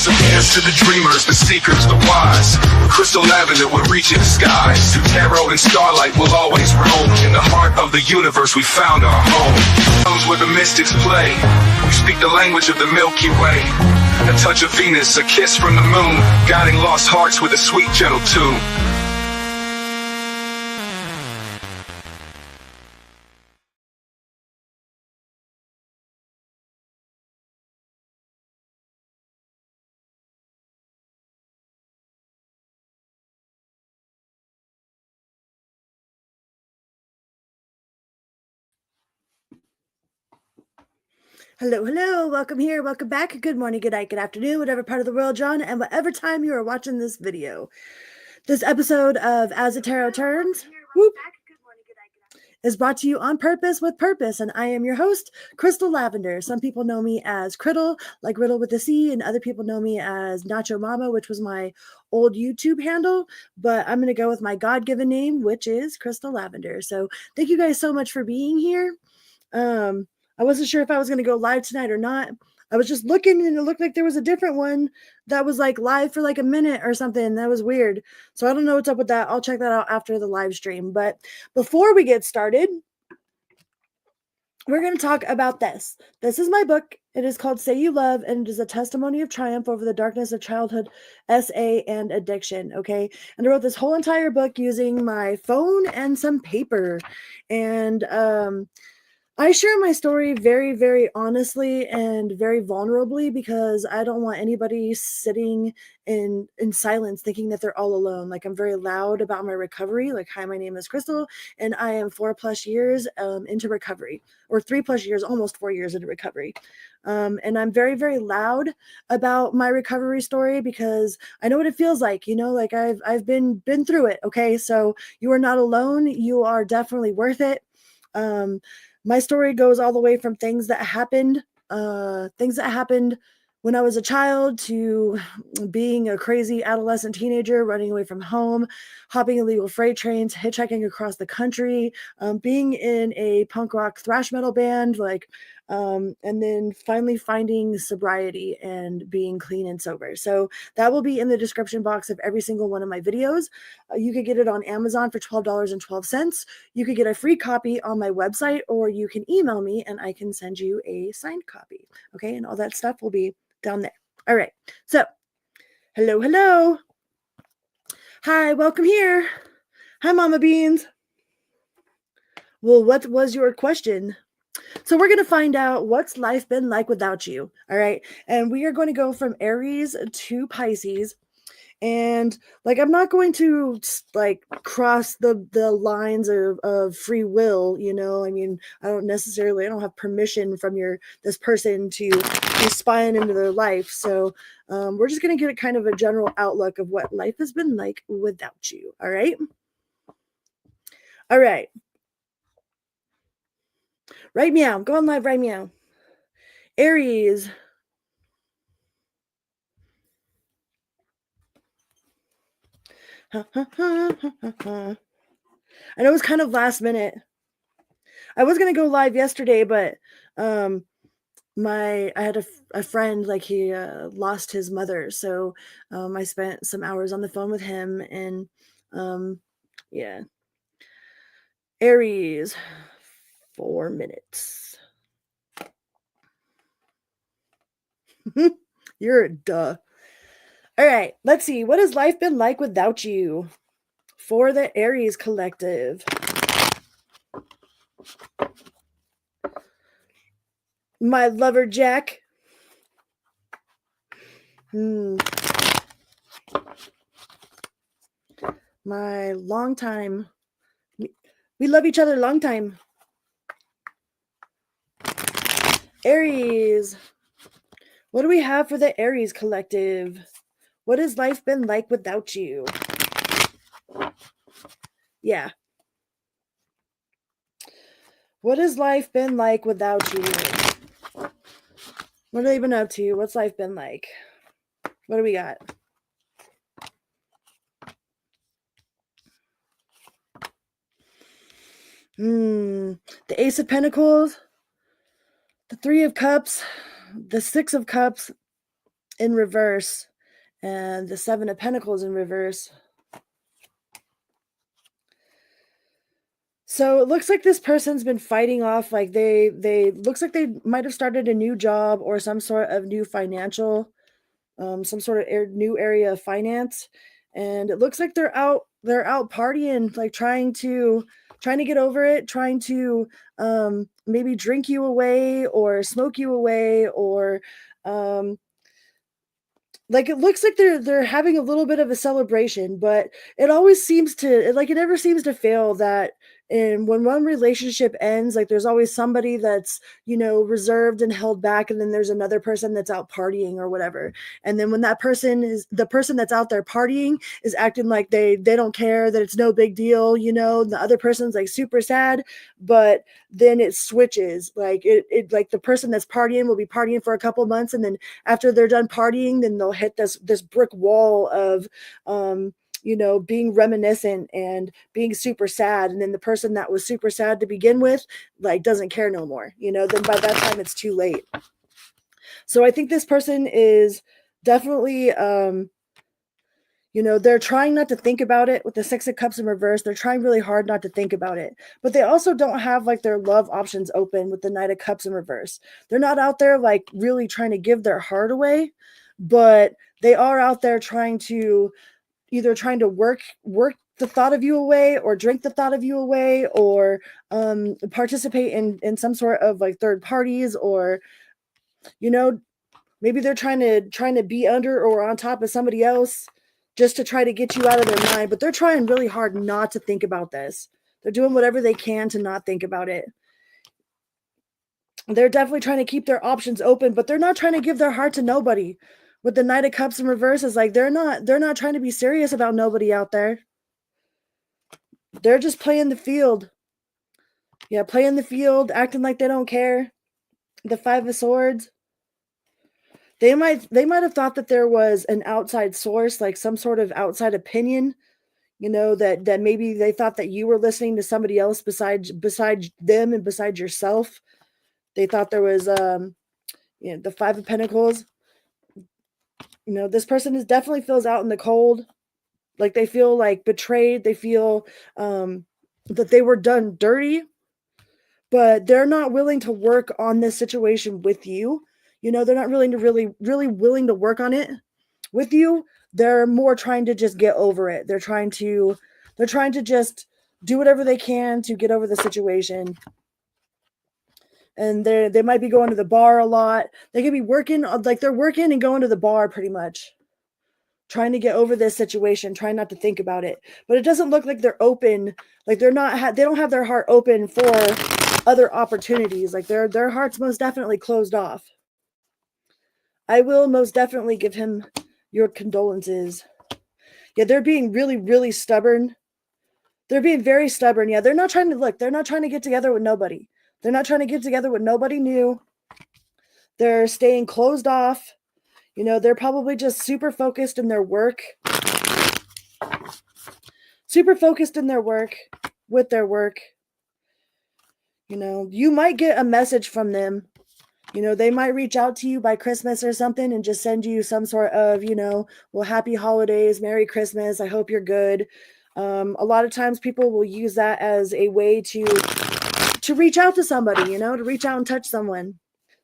disappears to the dreamers, the seekers, the wise. Crystal lavender will reach in the skies. Through tarot and starlight will always roam. In the heart of the universe we found our home. Comes where the mystics play. We speak the language of the Milky Way. A touch of Venus, a kiss from the moon, guiding lost hearts with a sweet gentle tune. Hello, hello, welcome here, welcome back, good morning, good night, good afternoon, whatever part of the world you're on, and whatever time you are watching this video. This episode of As the Tarot Turns is brought to you on purpose with purpose, and I am your host, Crystal Lavender. Some people know me as Criddle, like Riddle with a C, and other people know me as Nacho Mama, which was my old YouTube handle, but I'm going to go with my God-given name, which is Crystal Lavender. So thank you guys so much for being here. I wasn't sure if I was going to go live tonight or not. I was just looking and it looked like there was a different one that was like live for like a minute or something. That was weird. So I don't know what's up with that. I'll check that out after the live stream. But before we get started, we're going to talk about this. This is my book. It is called Say You Love, and it is a testimony of triumph over the darkness of childhood, SA, and addiction. Okay. And I wrote this whole entire book using my phone and some paper. And, I share my story very, very honestly and very vulnerably because I don't want anybody sitting in silence thinking that they're all alone. Like, I'm very loud about my recovery. Like, hi, my name is Crystal, and I am 4+ years into recovery, or 3+ years, almost 4 years into recovery. And I'm very, very loud about my recovery story because I know what it feels like. You know, like I've been through it. Okay, so you are not alone. You are definitely worth it. My story goes all the way from things that happened when I was a child to being a crazy adolescent teenager, running away from home, hopping illegal freight trains, hitchhiking across the country, being in a punk rock thrash metal band, and then finally finding sobriety and being clean and sober. So that will be in the description box of every single one of my videos. You could get it on Amazon for $12.12. You could get a free copy on my website, or you can email me and I can send you a signed copy. Okay, and all that stuff will be down there. All right, so hello, hello. Hi, welcome here. Hi, Mama Beans. Well, what was your question? So we're going to find out what's life been like without you. All right. And we are going to go from Aries to Pisces. And like, I'm not going to like cross the lines of free will, you know. I mean, I don't have permission from this person to be spying into their life. So we're just going to get a kind of a general outlook of what life has been like without you. All right. All right. Right meow. Go on live, right meow. Aries. I know it's kind of last minute. I was going to go live yesterday, but I had a friend, like he lost his mother. So I spent some hours on the phone with him, and yeah. Aries, 4 minutes. You're a duh. All right, let's see. What has life been like without you for the Aries collective? My lover, Jack. My long time. We love each other long time. Aries. What do we have for the Aries collective? What has life been like without you? Yeah. What has life been like without you? What are they been up to? What's life been like? What do we got? The Ace of Pentacles, the Three of Cups, the Six of Cups, in reverse, and the Seven of Pentacles in reverse. So it looks like this person's been fighting off, like they looks like they might have started a new job or some sort of new financial, some sort of new area of finance, and it looks like they're out partying, like trying to get over it, trying to maybe drink you away or smoke you away, or um, like it looks like they're having a little bit of a celebration, but it always seems to, like, it never seems to fail that, and when one relationship ends, like there's always somebody that's, reserved and held back, and then there's another person that's out partying or whatever. And then when that person is the person that's out there partying is acting like they don't care, that it's no big deal, and the other person's like super sad, but then it switches, like it like the person that's partying will be partying for a couple months, and then after they're done partying, then they'll hit this brick wall of being reminiscent and being super sad, and then the person that was super sad to begin with, like, doesn't care no more, then by that time it's too late. So I think this person is definitely they're trying not to think about it with the Six of Cups in reverse. They're trying really hard not to think about it. But they also don't have like their love options open with the Knight of Cups in reverse. They're not out there like really trying to give their heart away, but they are out there trying to work the thought of you away, or drink the thought of you away, or participate in some sort of like third parties, or maybe they're trying to be under or on top of somebody else just to try to get you out of their mind. But they're trying really hard not to think about this. They're doing whatever they can to not think about it. They're definitely trying to keep their options open, but they're not trying to give their heart to nobody. With the Knight of Cups in reverse, is like they're not trying to be serious about nobody out there. They're just playing the field. Yeah, playing the field, acting like they don't care. The Five of Swords. They might have thought that there was an outside source, like some sort of outside opinion, that maybe they thought that you were listening to somebody else besides them and besides yourself. They thought there was the Five of Pentacles. This person definitely feels out in the cold. Like they feel like betrayed. They feel that they were done dirty, but they're not willing to work on this situation with you. They're not really willing to work on it with you. They're more trying to just get over it. They're trying to just do whatever they can to get over the situation. And they might be going to the bar a lot. They could be working, like they're working and going to the bar pretty much, trying to get over this situation, trying not to think about it. But it doesn't look like they're open, like they don't have their heart open for other opportunities. Like their heart's most definitely closed off. I will most definitely give him your condolences. Yeah, they're being really, really stubborn. They're being very stubborn. Yeah, they're not trying to get together with nobody. They're not trying to get together with nobody new. They're staying closed off. They're probably just super focused in their work. Super focused in their work, with their work. You might get a message from them. They might reach out to you by Christmas or something and just send you some sort of, well, happy holidays, Merry Christmas, I hope you're good. A lot of times people will use that as a way to reach out to somebody, to reach out and touch someone.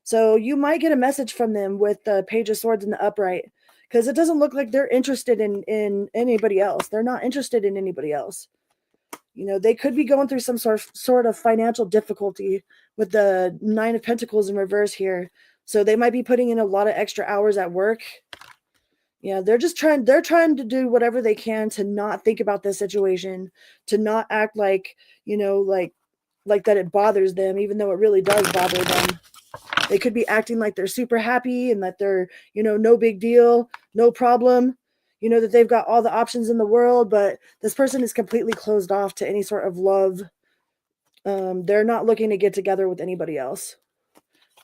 So you might get a message from them with the Page of Swords in the upright, because it doesn't look like they're interested in anybody else. They're not interested in anybody else. They could be going through some sort of financial difficulty with the Nine of Pentacles in reverse here. So they might be putting in a lot of extra hours at work. Yeah, they're trying to do whatever they can to not think about this situation, to not act like, like that it bothers them, even though it really does bother them. They could be acting like they're super happy and that they're, no big deal, no problem, that they've got all the options in the world, but this person is completely closed off to any sort of love. They're not looking to get together with anybody else.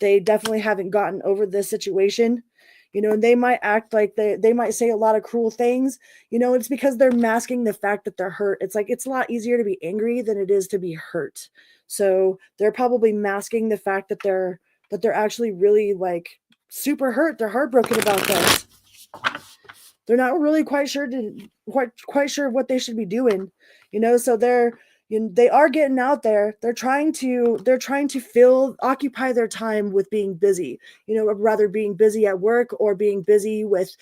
They definitely haven't gotten over this situation, and they might act like they might say a lot of cruel things. It's because they're masking the fact that they're hurt. It's like, it's a lot easier to be angry than it is to be hurt. So they're probably masking the fact that they're actually really, like, super hurt. They're heartbroken about this. They're not really quite sure what they should be doing, so they are getting out there. They're trying to occupy their time with being busy, rather being busy at work or being busy with,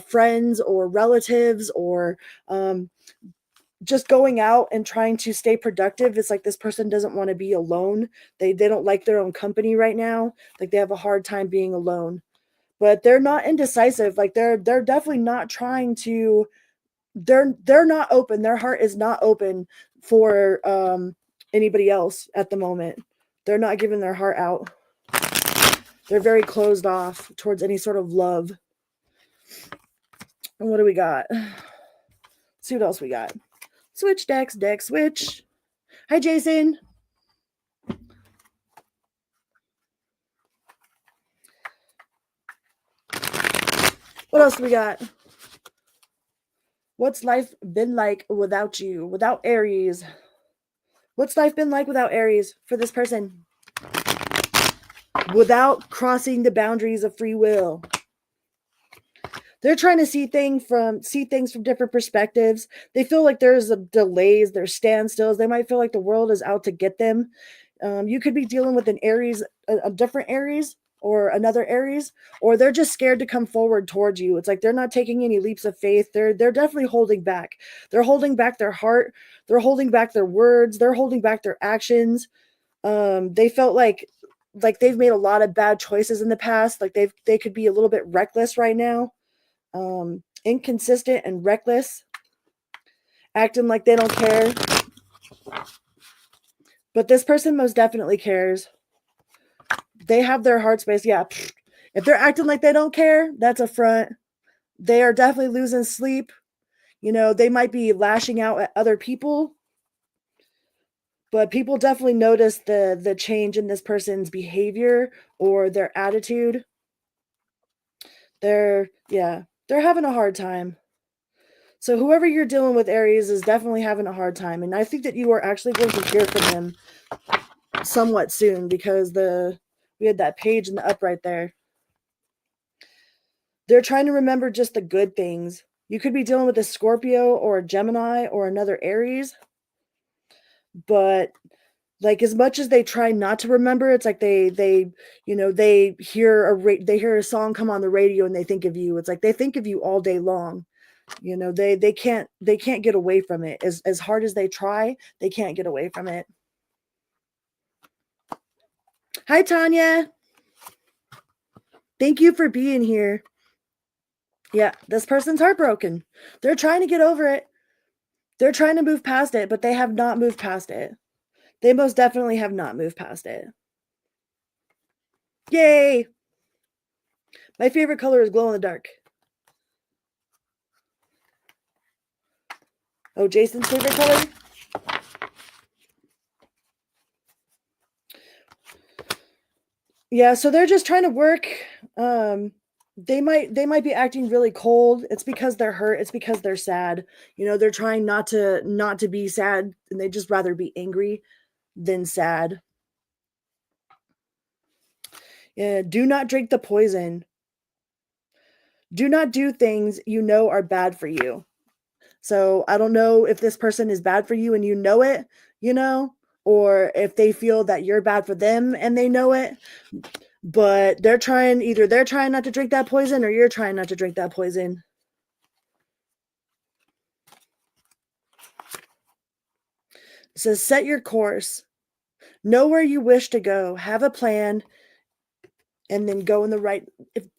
friends or relatives, or just going out and trying to stay productive. It's like this person doesn't want to be alone. They don't like their own company right now. Like they have a hard time being alone. But they're not indecisive. Like they're definitely not trying to. They're not open. Their heart is not open for anybody else at the moment. They're not giving their heart out. They're very closed off towards any sort of love. And what do we got? Let's see what else we got. Switch decks, deck switch. Hi, Jason. What else do we got? What's life been like without you, without Aries? What's life been like without Aries for this person? Without crossing the boundaries of free will. They're trying to see things from different perspectives. They feel like there's delays, there's standstills. They might feel like the world is out to get them. You could be dealing with an Aries, a different Aries, or another Aries, or they're just scared to come forward towards you. It's like they're not taking any leaps of faith. They're definitely holding back. They're holding back their heart. They're holding back their words. They're holding back their actions. They felt like they've made a lot of bad choices in the past. Like they could be a little bit reckless right now. Inconsistent and reckless, acting like they don't care. But this person most definitely cares. They have their heart space. Yeah. If they're acting like they don't care, that's a front. They are definitely losing sleep. They might be lashing out at other people, but people definitely notice the change in this person's behavior or their attitude. They're having a hard time. So whoever you're dealing with, Aries, is definitely having a hard time. And I think that you are actually going to hear from them somewhat soon, because we had that page in the upright there. They're trying to remember just the good things. You could be dealing with a Scorpio or a Gemini or another Aries. But like, as much as they try not to remember, it's like they hear a song come on the radio and they think of you. It's like they think of you all day long. They can't get away from it. As hard as they try, they can't get away from it. Hi, Tanya. Thank you for being here. Yeah, this person's heartbroken. They're trying to get over it. They're trying to move past it, but they have not moved past it. They most definitely have not moved past it. Yay! My favorite color is glow in the dark. Oh, Jason's favorite color? Yeah, so they're just trying to work. They might be acting really cold. It's because they're hurt. It's because they're sad. They're trying not to be sad, and they just rather be angry than sad. Yeah, do not drink the poison. Do not do things are bad for you. So I don't know if this person is bad for you and you know it, or if they feel that you're bad for them and they know it. But they're trying not to drink that poison, or you're trying not to drink that poison. It says, set your course. Know where you wish to go. Have a plan, and then go in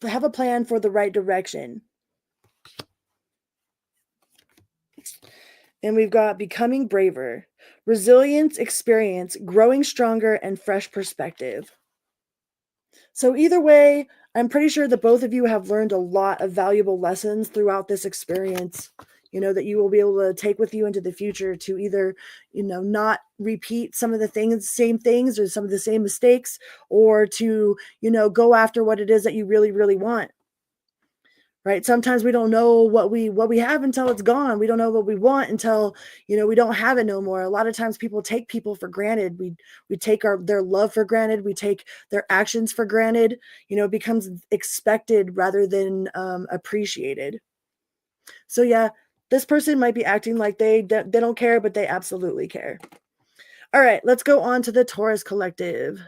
have a plan for the right direction. And we've got becoming braver, resilience, experience, growing stronger, and fresh perspective. So either way, I'm pretty sure that both of you have learned a lot of valuable lessons throughout this experience, that you will be able to take with you into the future to either, not repeat some of the same things or some of the same mistakes, or to, go after what it is that you really, really want. right? Sometimes we don't know what we have until it's gone. We don't know what we want until, we don't have it no more. A lot of times people take people for granted. We take their love for granted. We take their actions for granted. It becomes expected rather than appreciated. So yeah, this person might be acting like they don't care, but they absolutely care. All right, let's go on to the Taurus collective.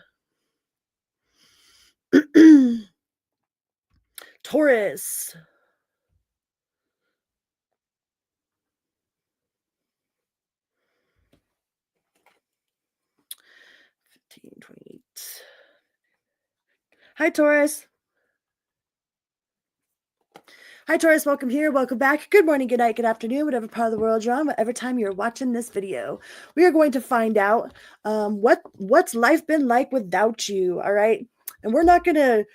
Taurus. Hi, Taurus. Hi, Taurus. Welcome here. Welcome back. Good morning, good night, good afternoon, whatever part of the world you're on, whatever time you're watching this video. We are going to find out what's life been like without you. All right. And we're not gonna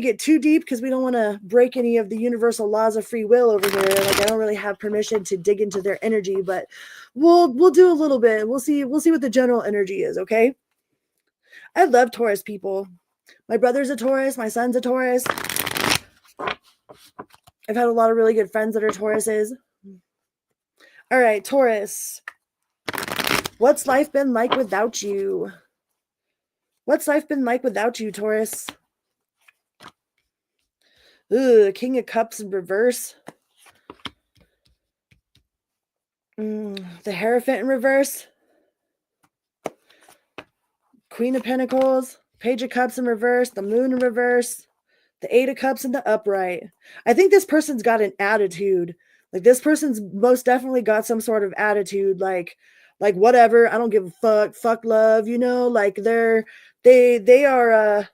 get too deep because we don't want to break any of the universal laws of free will over here. Like, I don't really have permission to dig into their energy, but we'll do a little bit. We'll see what the general energy is. Okay. I love Taurus people. My brother's a Taurus. My son's a Taurus. I've had a lot of really good friends that are Tauruses. All right, Taurus. What's life been like without you? What's life been like without you, Taurus? Ooh, King of Cups in reverse. The Hierophant in reverse. Queen of Pentacles. Page of Cups in reverse. The Moon in reverse. The Eight of Cups in the upright. I think this person's got an attitude. Like, this person's most definitely got some sort of attitude. Like whatever. I don't give a fuck. Fuck love. Like they are.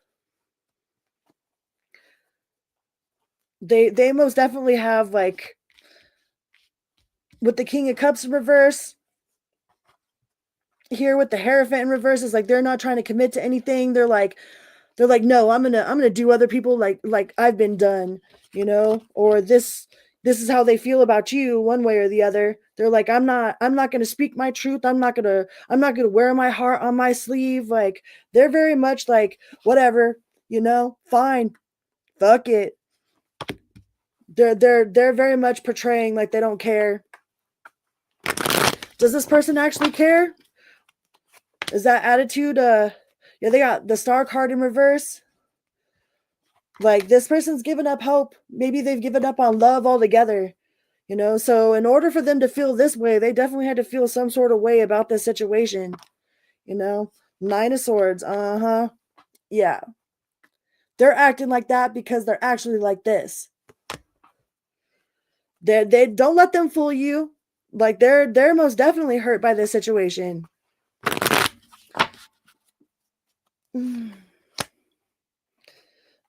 They most definitely have, like, with the King of Cups in reverse. Here with the Hierophant in reverse, is like they're not trying to commit to anything. They're like, no, I'm gonna do other people like I've been done, or this is how they feel about you, one way or the other. They're like, I'm not gonna speak my truth. I'm not gonna wear my heart on my sleeve. Like, they're very much like, whatever, fine, fuck it. They're very much portraying like they don't care. Does this person actually care? Is that attitude? Yeah, they got the Star card in reverse. Like, this person's given up hope. Maybe they've given up on love altogether. So in order for them to feel this way, they definitely had to feel some sort of way about this situation. Nine of Swords. Yeah. They're acting like that because they're actually like this. They don't let them fool you. Like, they're most definitely hurt by this situation.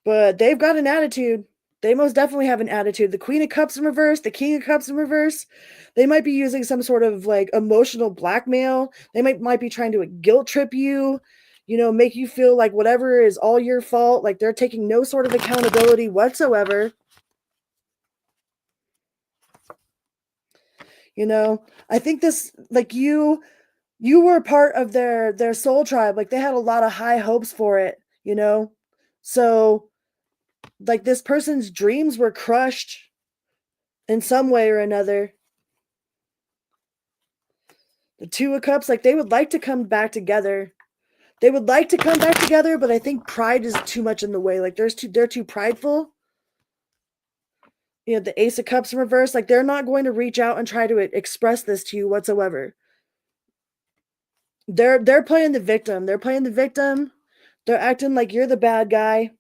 But they've got an attitude. They most definitely have an attitude. The Queen of Cups in reverse, the King of Cups in reverse. They might be using some sort of, like, emotional blackmail. They might be trying to guilt trip you, make you feel like whatever is all your fault. Like, they're taking no sort of accountability whatsoever. I think this, like, you were a part of their soul tribe. Like, they had a lot of high hopes for it, So, like, this person's dreams were crushed in some way or another. The Two of Cups, like, they would like to come back together. But I think pride is too much in the way. Like, they're too prideful. The Ace of Cups in reverse, like, they're not going to reach out and try to express this to you whatsoever. They're playing the victim. They're acting like you're the bad guy,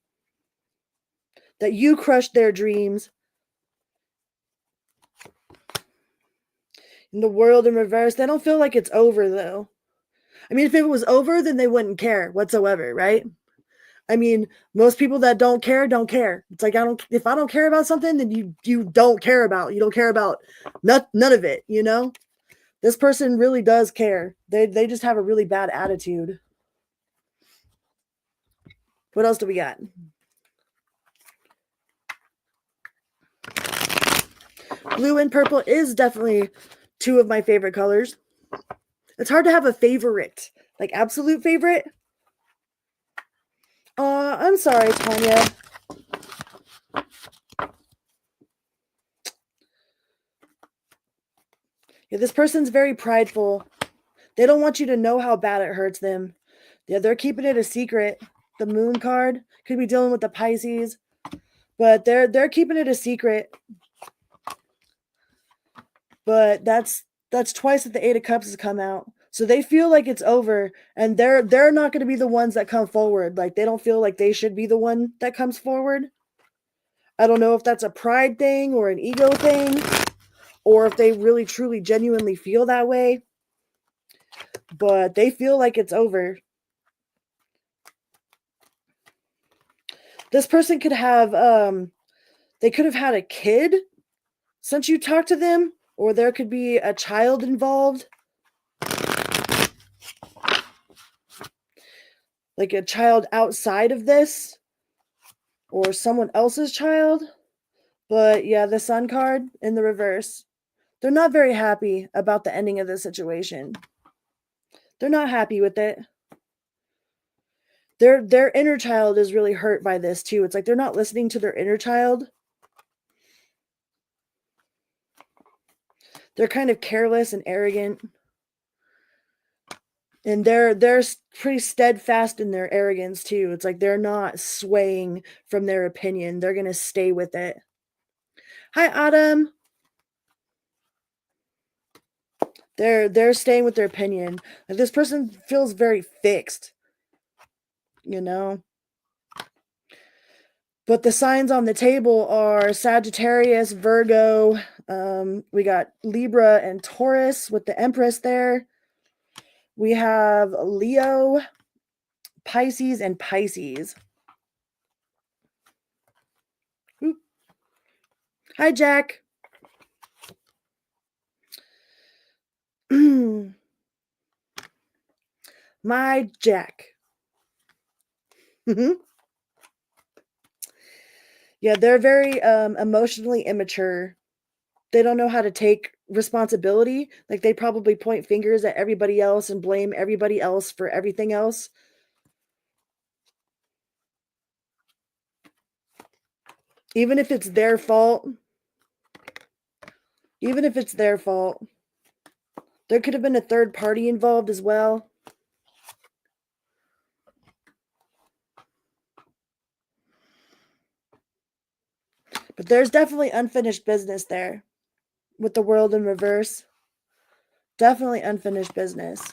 that you crushed their dreams. In the World in reverse, they don't feel like it's over, though. I mean, if it was over, then they wouldn't care whatsoever, right? I mean, most people that don't care, don't care. It's like, if I don't care about something, then you don't care about. You don't care about none of it, This person really does care. They just have a really bad attitude. What else do we got? Blue and purple is definitely two of my favorite colors. It's hard to have a favorite, like absolute favorite. I'm sorry, Tanya. Yeah, this person's very prideful. They don't want you to know how bad it hurts them. Yeah, they're keeping it a secret. The moon card could be dealing with the Pisces, but they're keeping it a secret. But that's twice that the Eight of Cups has come out. So they feel like it's over, and they're not going to be the ones that come forward. Like, they don't feel like they should be the one that comes forward. I don't know if that's a pride thing or an ego thing, or if they really truly genuinely feel that way, but they feel like it's over. This person could have they could have had a kid since you talked to them, or there could be a child involved, like a child outside of this or someone else's child. But yeah, the Sun card in the reverse. They're not very happy about the ending of the situation. They're not happy with it. Their inner child is really hurt by this too. It's like they're not listening to their inner child. They're kind of careless and arrogant. And they're pretty steadfast in their arrogance too. It's like they're not swaying from their opinion. They're going to stay with it. Hi, Autumn. They're staying with their opinion. Like, this person feels very fixed, you know. But the signs on the table are Sagittarius, Virgo. We got Libra and Taurus with the Empress there. We have Leo, Pisces, and Pisces. Ooh. Hi, Jack. My Jack. Yeah, they're very emotionally immature. They don't know how to take responsibility. Like, they probably point fingers at everybody else and blame everybody else for everything else. Even if it's their fault. Even if it's their fault. There could have been a third party involved as well. But there's definitely unfinished business there with the World in reverse. Definitely unfinished business.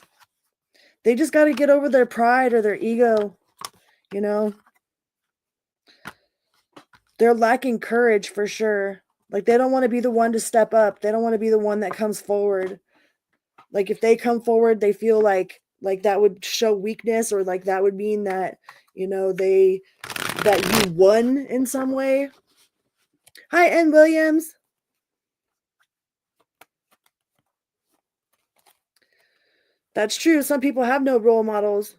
They just got to get over their pride or their ego, you know. They're lacking courage for sure. Like, they don't want to be the one to step up. They don't want to be the one that comes forward. Like, if they come forward, they feel like that would show weakness, or like that would mean that, you know, that you won in some way. Hi, Ann Williams. That's true. Some people have no role models.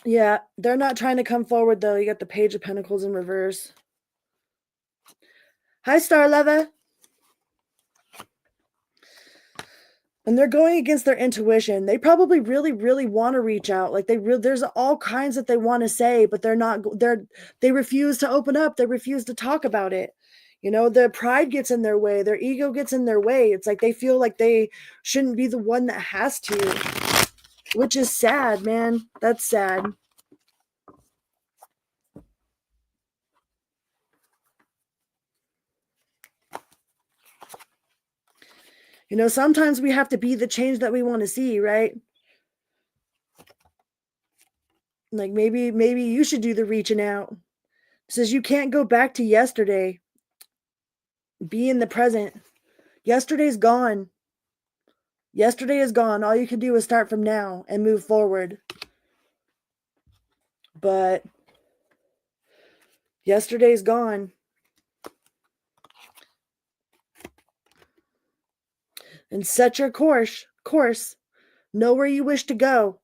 Yeah, they're not trying to come forward, though. You got the Page of Pentacles in reverse. Hi, Star Lover. And they're going against their intuition. They probably really, really want to reach out. Like, there's all kinds that they want to say, but they refuse to open up. They refuse to talk about it. You know, their pride gets in their way. Their ego gets in their way. It's like they feel like they shouldn't be the one that has to, which is sad, man. That's sad. You know, sometimes we have to be the change that we want to see, right? Like, maybe you should do the reaching out. It says you can't go back to yesterday. Be in the present. Yesterday's gone. Yesterday is gone. All you can do is start from now and move forward. But yesterday's gone. And set your course. Know where you wish to go.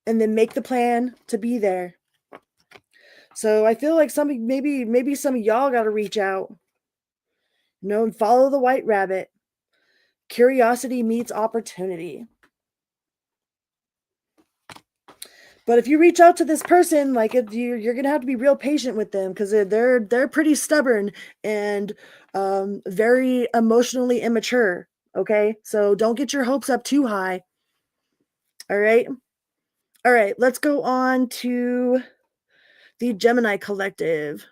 And then make the plan to be there. So I feel like maybe some of y'all got to reach out. You know, and follow the white rabbit. Curiosity meets opportunity. But if you reach out to this person, like you're gonna have to be real patient with them because they're pretty stubborn and very emotionally immature. Okay, so don't get your hopes up too high. All right, all right. Let's go on to the Gemini Collective.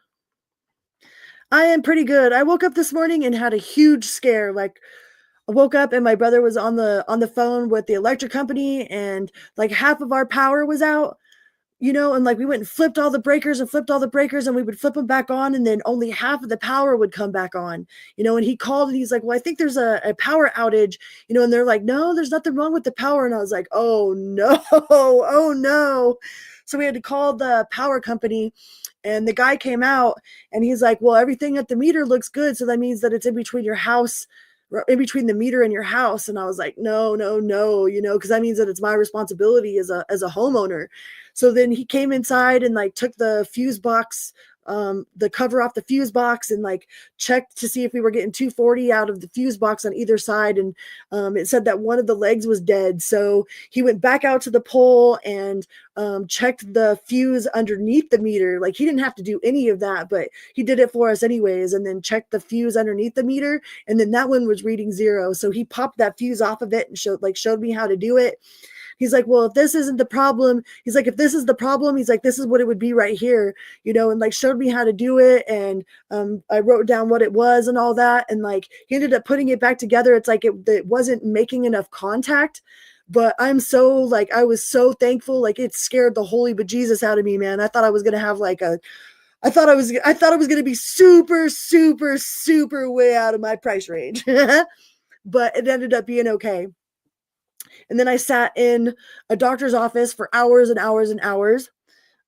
I am pretty good. I woke up this morning and had a huge scare. Like I woke up and my brother was on the phone with the electric company and like half of our power was out. And like we went and flipped all the breakers and we would flip them back on and then only half of the power would come back on, and he called and he's like, well, I think there's a power outage, and they're like, no, there's nothing wrong with the power. And I was like, oh no, oh no. So we had to call the power company and the guy came out and he's like, well, everything at the meter looks good. So that means that it's in between your house, in between the meter and your house. And I was like, no, no, no, because that means that it's my responsibility as a homeowner. So then he came inside and like took the fuse box, the cover off the fuse box and like checked to see if we were getting 240 out of the fuse box on either side. And it said that one of the legs was dead. So he went back out to the pole and checked the fuse underneath the meter. Like he didn't have to do any of that, but he did it for us anyways. And then checked the fuse underneath the meter. And then that one was reading 0. So he popped that fuse off of it and showed me how to do it. He's like, well, if this isn't the problem, he's like, if this is the problem, he's like, this is what it would be right here, and like showed me how to do it. And I wrote down what it was and all that. And like, he ended up putting it back together. It's like, it wasn't making enough contact, but I was so thankful. Like it scared the holy bejesus out of me, man. I thought I was going to have like I thought it was going to be super, super, super way out of my price range, but it ended up being okay. And then I sat in a doctor's office for hours and hours and hours.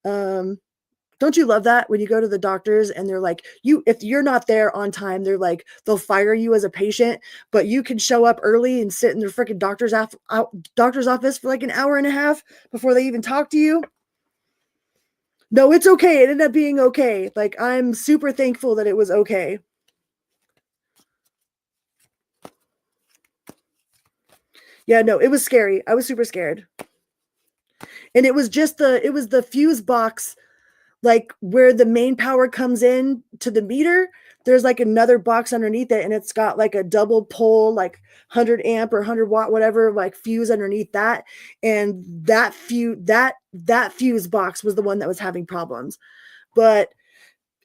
Don't you love that when you go to the doctors and they're like, if you're not there on time, they're like, they'll fire you as a patient, but you can show up early and sit in their freaking doctor's office for like an hour and a half before they even talk to you. No, it's okay. It ended up being okay. Like, I'm super thankful that it was okay. Yeah, no, it was scary. I was super scared. And it was the fuse box, like where the main power comes in to the meter. There's like another box underneath it and it's got like a double pole, like 100 amp or 100 watt, whatever, like fuse underneath that. And that fuse box was the one that was having problems, but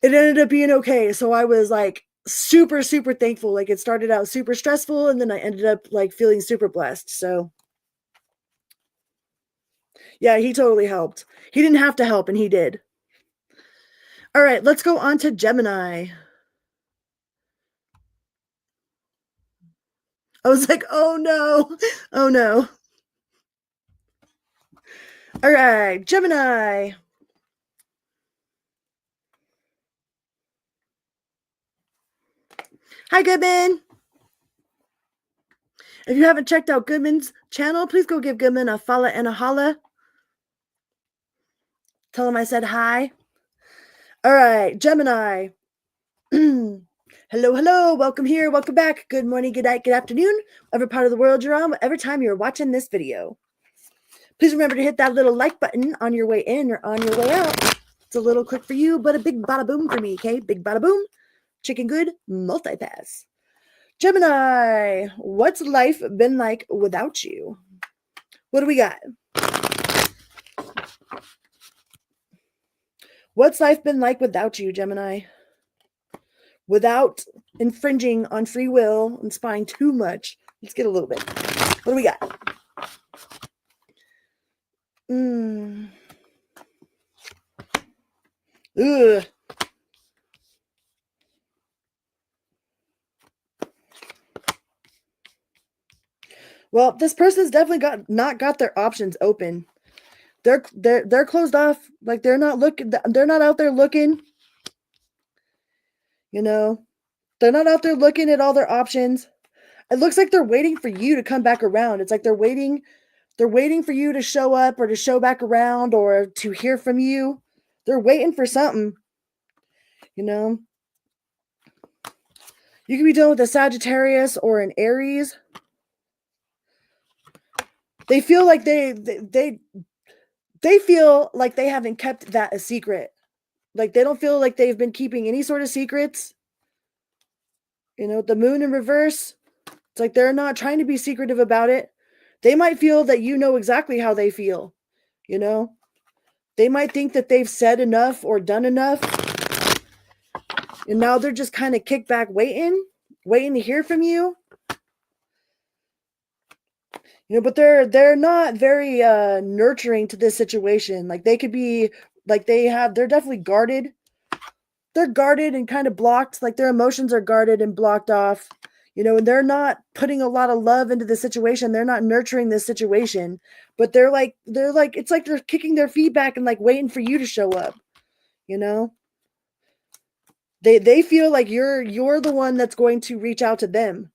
it ended up being okay. So I was like super, super thankful. Like it started out super stressful and then I ended up like feeling super blessed. So yeah, he totally helped. He didn't have to help and he did. All right, let's go on to Gemini. I was like, oh no, oh no. All right, Gemini. Hi, Goodman. If you haven't checked out Goodman's channel, please go give Goodman a follow and a holla. Tell him I said hi. All right, Gemini. Hello, hello. Welcome here. Welcome back. Good morning, good night, good afternoon. Whatever part of the world you're on, whatever time you're watching this video. Please remember to hit that little like button on your way in or on your way out. It's a little quick for you, but a big bada boom for me, okay? Big bada boom. Chicken good, multipass. Gemini, what's life been like without you? What do we got? What's life been like without you, Gemini? Without infringing on free will and spying too much. Let's get a little bit. What do we got? Ugh. Well, this person's definitely not got their options open. They're closed off. Like they're not out there looking. They're not out there looking at all their options. It looks like they're waiting for you to come back around. It's like they're waiting for you to show up or to show back around or to hear from you. They're waiting for something. You could be dealing with a Sagittarius or an Aries. They feel like they they feel like they haven't kept that a secret. Like they don't feel like they've been keeping any sort of secrets. The moon in reverse, it's like they're not trying to be secretive about it. They might feel that you know exactly how they feel. They might think that they've said enough or done enough. And now they're just kind of kicked back waiting to hear from you. But they're not very nurturing to this situation. Like they could be like they're definitely guarded. They're guarded and kind of blocked, like their emotions are guarded and blocked off. And they're not putting a lot of love into the situation. They're not nurturing this situation, but they're like it's like they're kicking their feet back and like waiting for you to show up. They feel like you're the one that's going to reach out to them.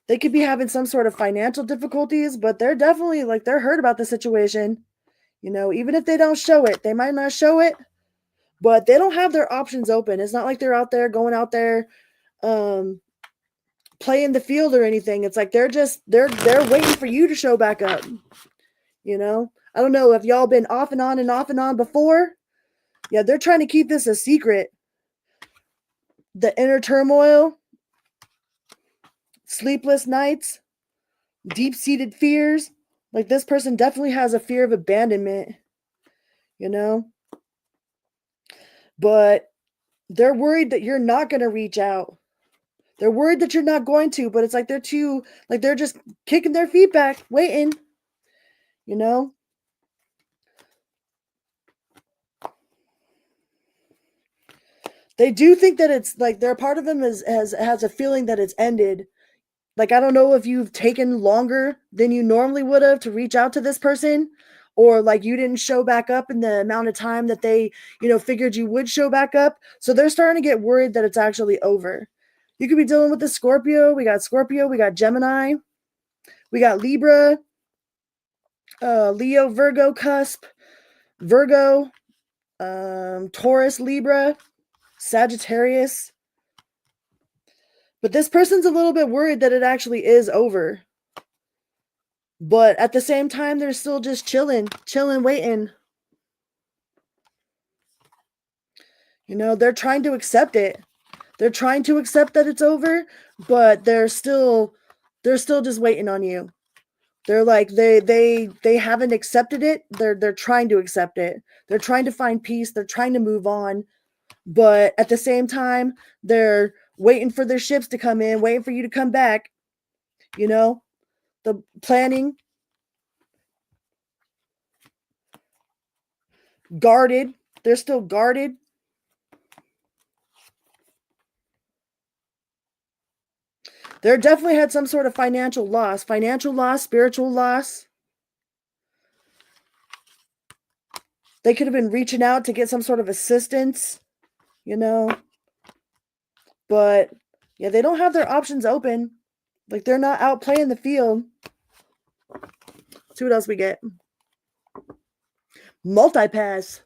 They could be having some sort of financial difficulties, but they're definitely like they're hurt about the situation. Even if they don't show it, they might not show it, but they don't have their options open. It's not like they're going out there playing the field or anything. It's like they're waiting for you to show back up. I don't know if y'all been off and on before. Yeah, they're trying to keep this a secret. The inner turmoil, sleepless nights, deep-seated fears. Like this person definitely has a fear of abandonment, but they're worried that you're not going to reach out. They're worried that you're not going to, but it's like they're just kicking their feet back, waiting, They do think that it's like they're part of them has a feeling that it's ended. Like, I don't know if you've taken longer than you normally would have to reach out to this person, or like you didn't show back up in the amount of time that they, figured you would show back up. So they're starting to get worried that it's actually over. You could be dealing with the Scorpio. We got Gemini, we got Libra, Leo, Virgo cusp, Virgo, Taurus, Libra, Sagittarius. But this person's a little bit worried that it actually is over. But at the same time, they're still just chilling, waiting. They're trying to accept it. They're trying to accept that it's over, but they're still just waiting on you. They're like they haven't accepted it. They're trying to accept it. They're trying to find peace. They're trying to move on. But at the same time, they're waiting for their ships to come in, waiting for you to come back. The planning, guarded. They're still guarded. They're definitely had some sort of financial loss, spiritual loss. They could have been reaching out to get some sort of assistance, but yeah, they don't have their options open. Like they're not out playing the field. Let's see what else we get. Multipass.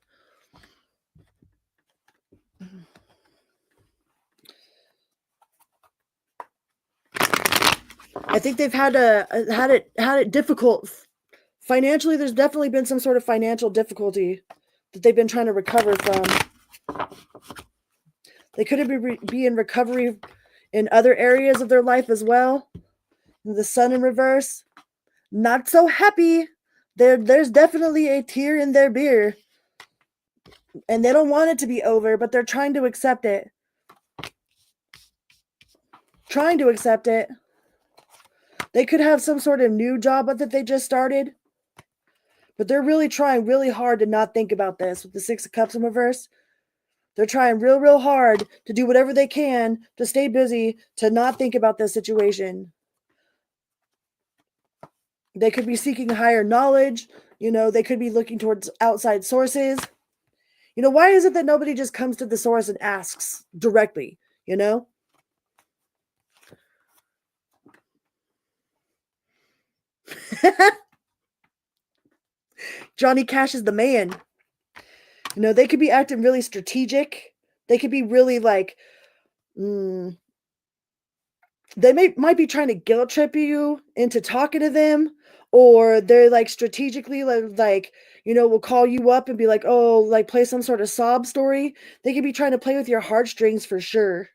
I think they've had it difficult financially. There's definitely been some sort of financial difficulty that they've been trying to recover from. They could be in recovery in other areas of their life as well. The sun in reverse, not so happy. There's definitely a tear in their beer, and they don't want it to be over, but they're trying to accept it. They could have some sort of new job that they just started, but they're really trying really hard to not think about this with the Six of Cups in reverse. They're trying real hard to do whatever they can to stay busy, to not think about this situation. They could be seeking higher knowledge. They could be looking towards outside sources. Why is it that nobody just comes to the source and asks directly, Johnny Cash is the man. They could be acting really strategic. They could be really like, they might be trying to guilt trip you into talking to them, or they're like strategically like will call you up and be like, oh, like play some sort of sob story. They could be trying to play with your heartstrings for sure.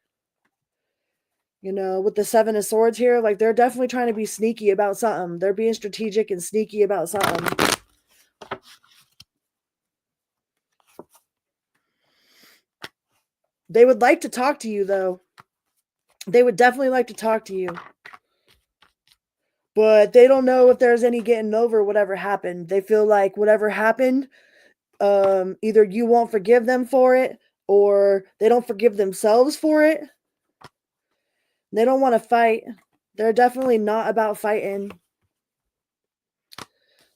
With the Seven of Swords here, like they're definitely trying to be sneaky about something. They're being strategic and sneaky about something. They would like to talk to you, though. They would definitely like to talk to you. But they don't know if there's any getting over whatever happened. They feel like whatever happened, either you won't forgive them for it, or they don't forgive themselves for it. They don't want to fight. They're definitely not about fighting.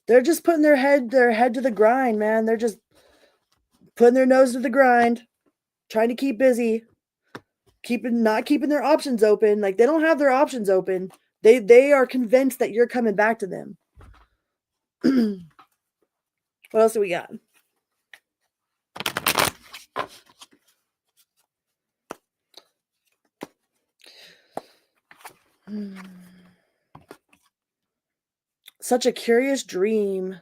They're just putting their head to the grind, man. They're just putting their nose to the grind, trying to keep busy, not keeping their options open. Like they don't have their options open. They are convinced that you're coming back to them. What else do we got? Such a curious dream.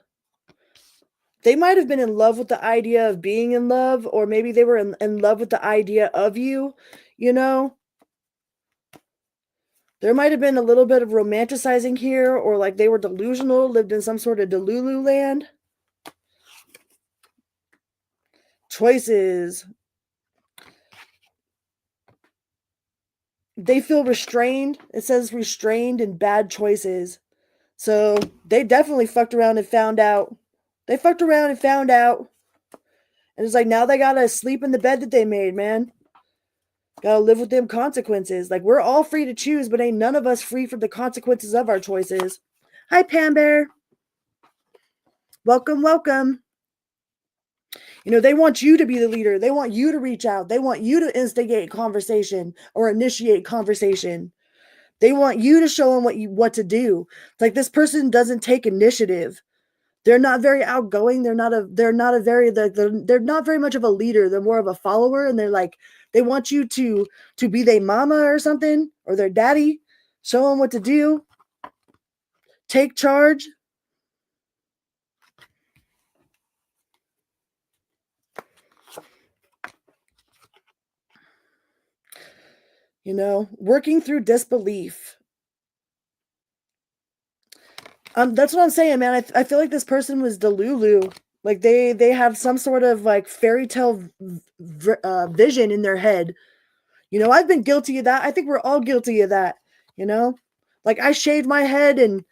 They might have been in love with the idea of being in love, or maybe they were in love with the idea of you, There might have been a little bit of romanticizing here, or like they were delusional, lived in some sort of Delulu land. Choices. They feel restrained. It says restrained in bad choices. So they definitely fucked around and found out. They fucked around and found out. And it's like now they gotta sleep in the bed that they made, man. Gotta live with them consequences. Like we're all free to choose, but ain't none of us free from the consequences of our choices. Hi, Pam Bear. Welcome, welcome. They want you to be the leader. They want you to reach out. They want you to instigate conversation or initiate conversation. They want you to show them what to do. It's like this person doesn't take initiative. They're not very outgoing. They're not very much of a leader. They're more of a follower, and they want you to be their mama or something, or their daddy. Show them what to do. Take charge. Working through disbelief. That's what I'm saying, man. I feel like this person was Delulu. Like they have some sort of like fairy tale vision in their head. I've been guilty of that. I think we're all guilty of that. Like I shaved my head and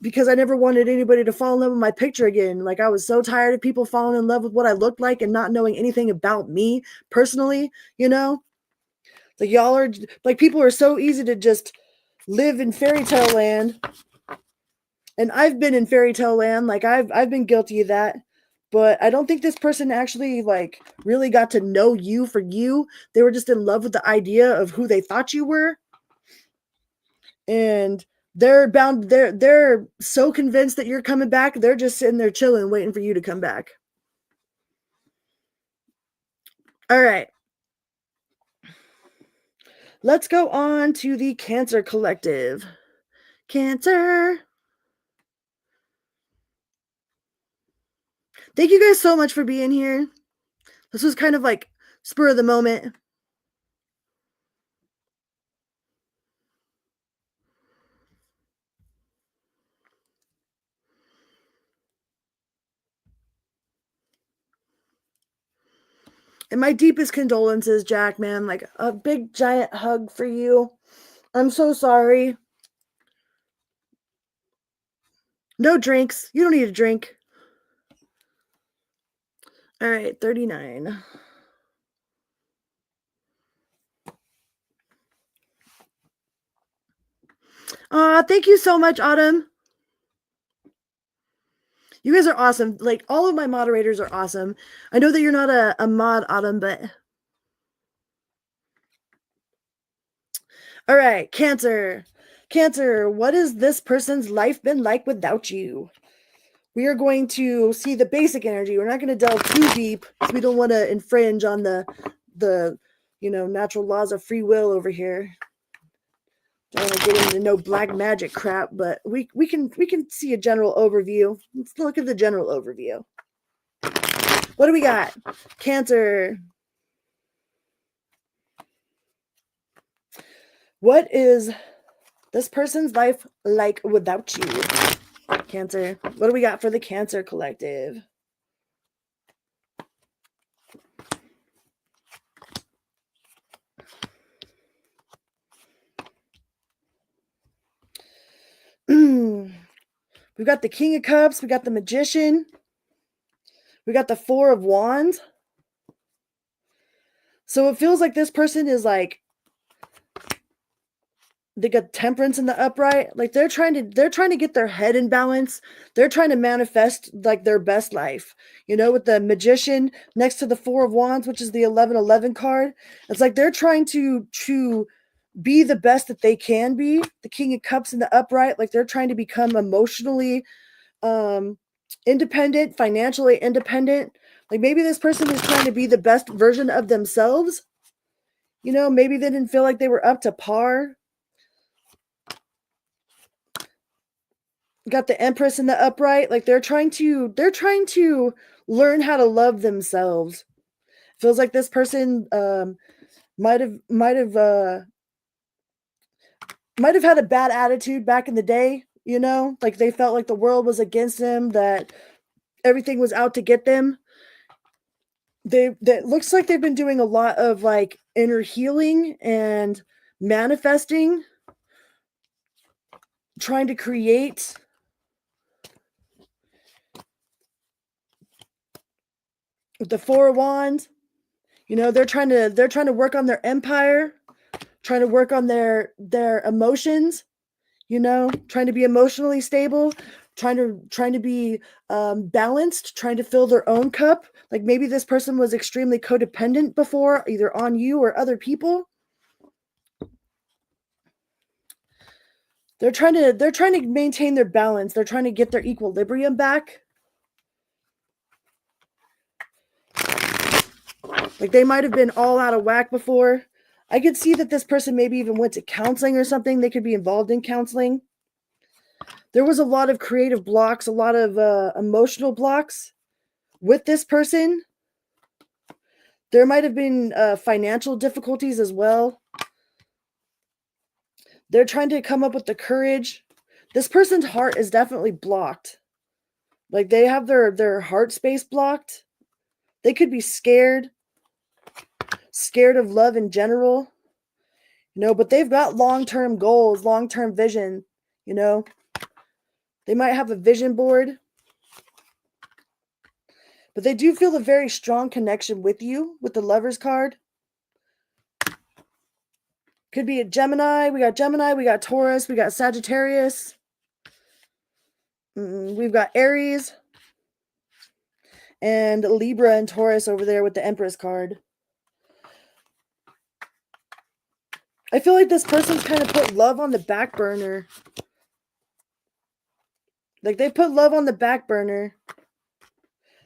because I never wanted anybody to fall in love with my picture again. Like I was so tired of people falling in love with what I looked like and not knowing anything about me personally. Like y'all are like people are so easy to just live in fairy tale land. And I've been in fairy tale land. Like I've been guilty of that. But I don't think this person actually like really got to know you for you. They were just in love with the idea of who they thought you were. And they're so convinced that you're coming back. They're just sitting there chilling, waiting for you to come back. All right. Let's go on to the Cancer Collective. Cancer. Thank you guys so much for being here. This was kind of like spur of the moment. And my deepest condolences, Jack, man. Like a big giant hug for you. I'm so sorry. No drinks. You don't need a drink. All right, 39. Thank you so much, Autumn. You guys are awesome. Like, all of my moderators are awesome. I know that you're not a mod, Autumn, but... All right, Cancer. Cancer, what has this person's life been like without you? We are going to see the basic energy. We're not going to delve too deep because we don't want to infringe on the natural laws of free will over here. don't want to get into no black magic crap, but we can see a general overview. Let's look at the general overview. What do we got? Cancer. What is this person's life like without you? Cancer. What do we got for the Cancer collective? We've got the King of Cups. We got the Magician. We got the Four of Wands. So it feels like this person is like, they got Temperance in the upright. Like they're trying to get their head in balance. They're trying to manifest like their best life. You know, with the Magician next to the Four of Wands, which is the 1111 card. It's like they're trying to be the best that they can be. The King of Cups in the upright, like they're trying to become emotionally independent, financially independent. Like maybe this person is trying to be the best version of themselves. You know, maybe they didn't feel like they were up to par. Got the Empress in the upright. Like they're trying to learn how to love themselves. Feels like this person might have had a bad attitude back in the day, you know, like they felt like the world was against them, that everything was out to get them. That looks like they've been doing a lot of like inner healing and manifesting, trying to create with the Four of Wands. You know, they're trying to work on their empire, trying to work on their emotions, you know, trying to be emotionally stable, trying to be balanced, trying to fill their own cup. Like maybe this person was extremely codependent before, either on you or other people. They're trying to maintain their balance. They're trying to get their equilibrium back. Like they might have been all out of whack before. I could see that this person maybe even went to counseling or something. They could be involved in counseling. There was a lot of creative blocks, a lot of emotional blocks with this person. There might have been financial difficulties as well. They're trying to come up with the courage. This person's heart is definitely blocked. Like they have their heart space blocked. They could be scared of love in general. You know, but they've got long-term goals, long-term vision, you know. They might have a vision board. But they do feel a very strong connection with you with the Lovers card. Could be a Gemini. We got Taurus, we got Sagittarius. We've got Aries. And Libra and Taurus over there with the Empress card. I feel like this person's kind of put love on the back burner. Like they put love on the back burner.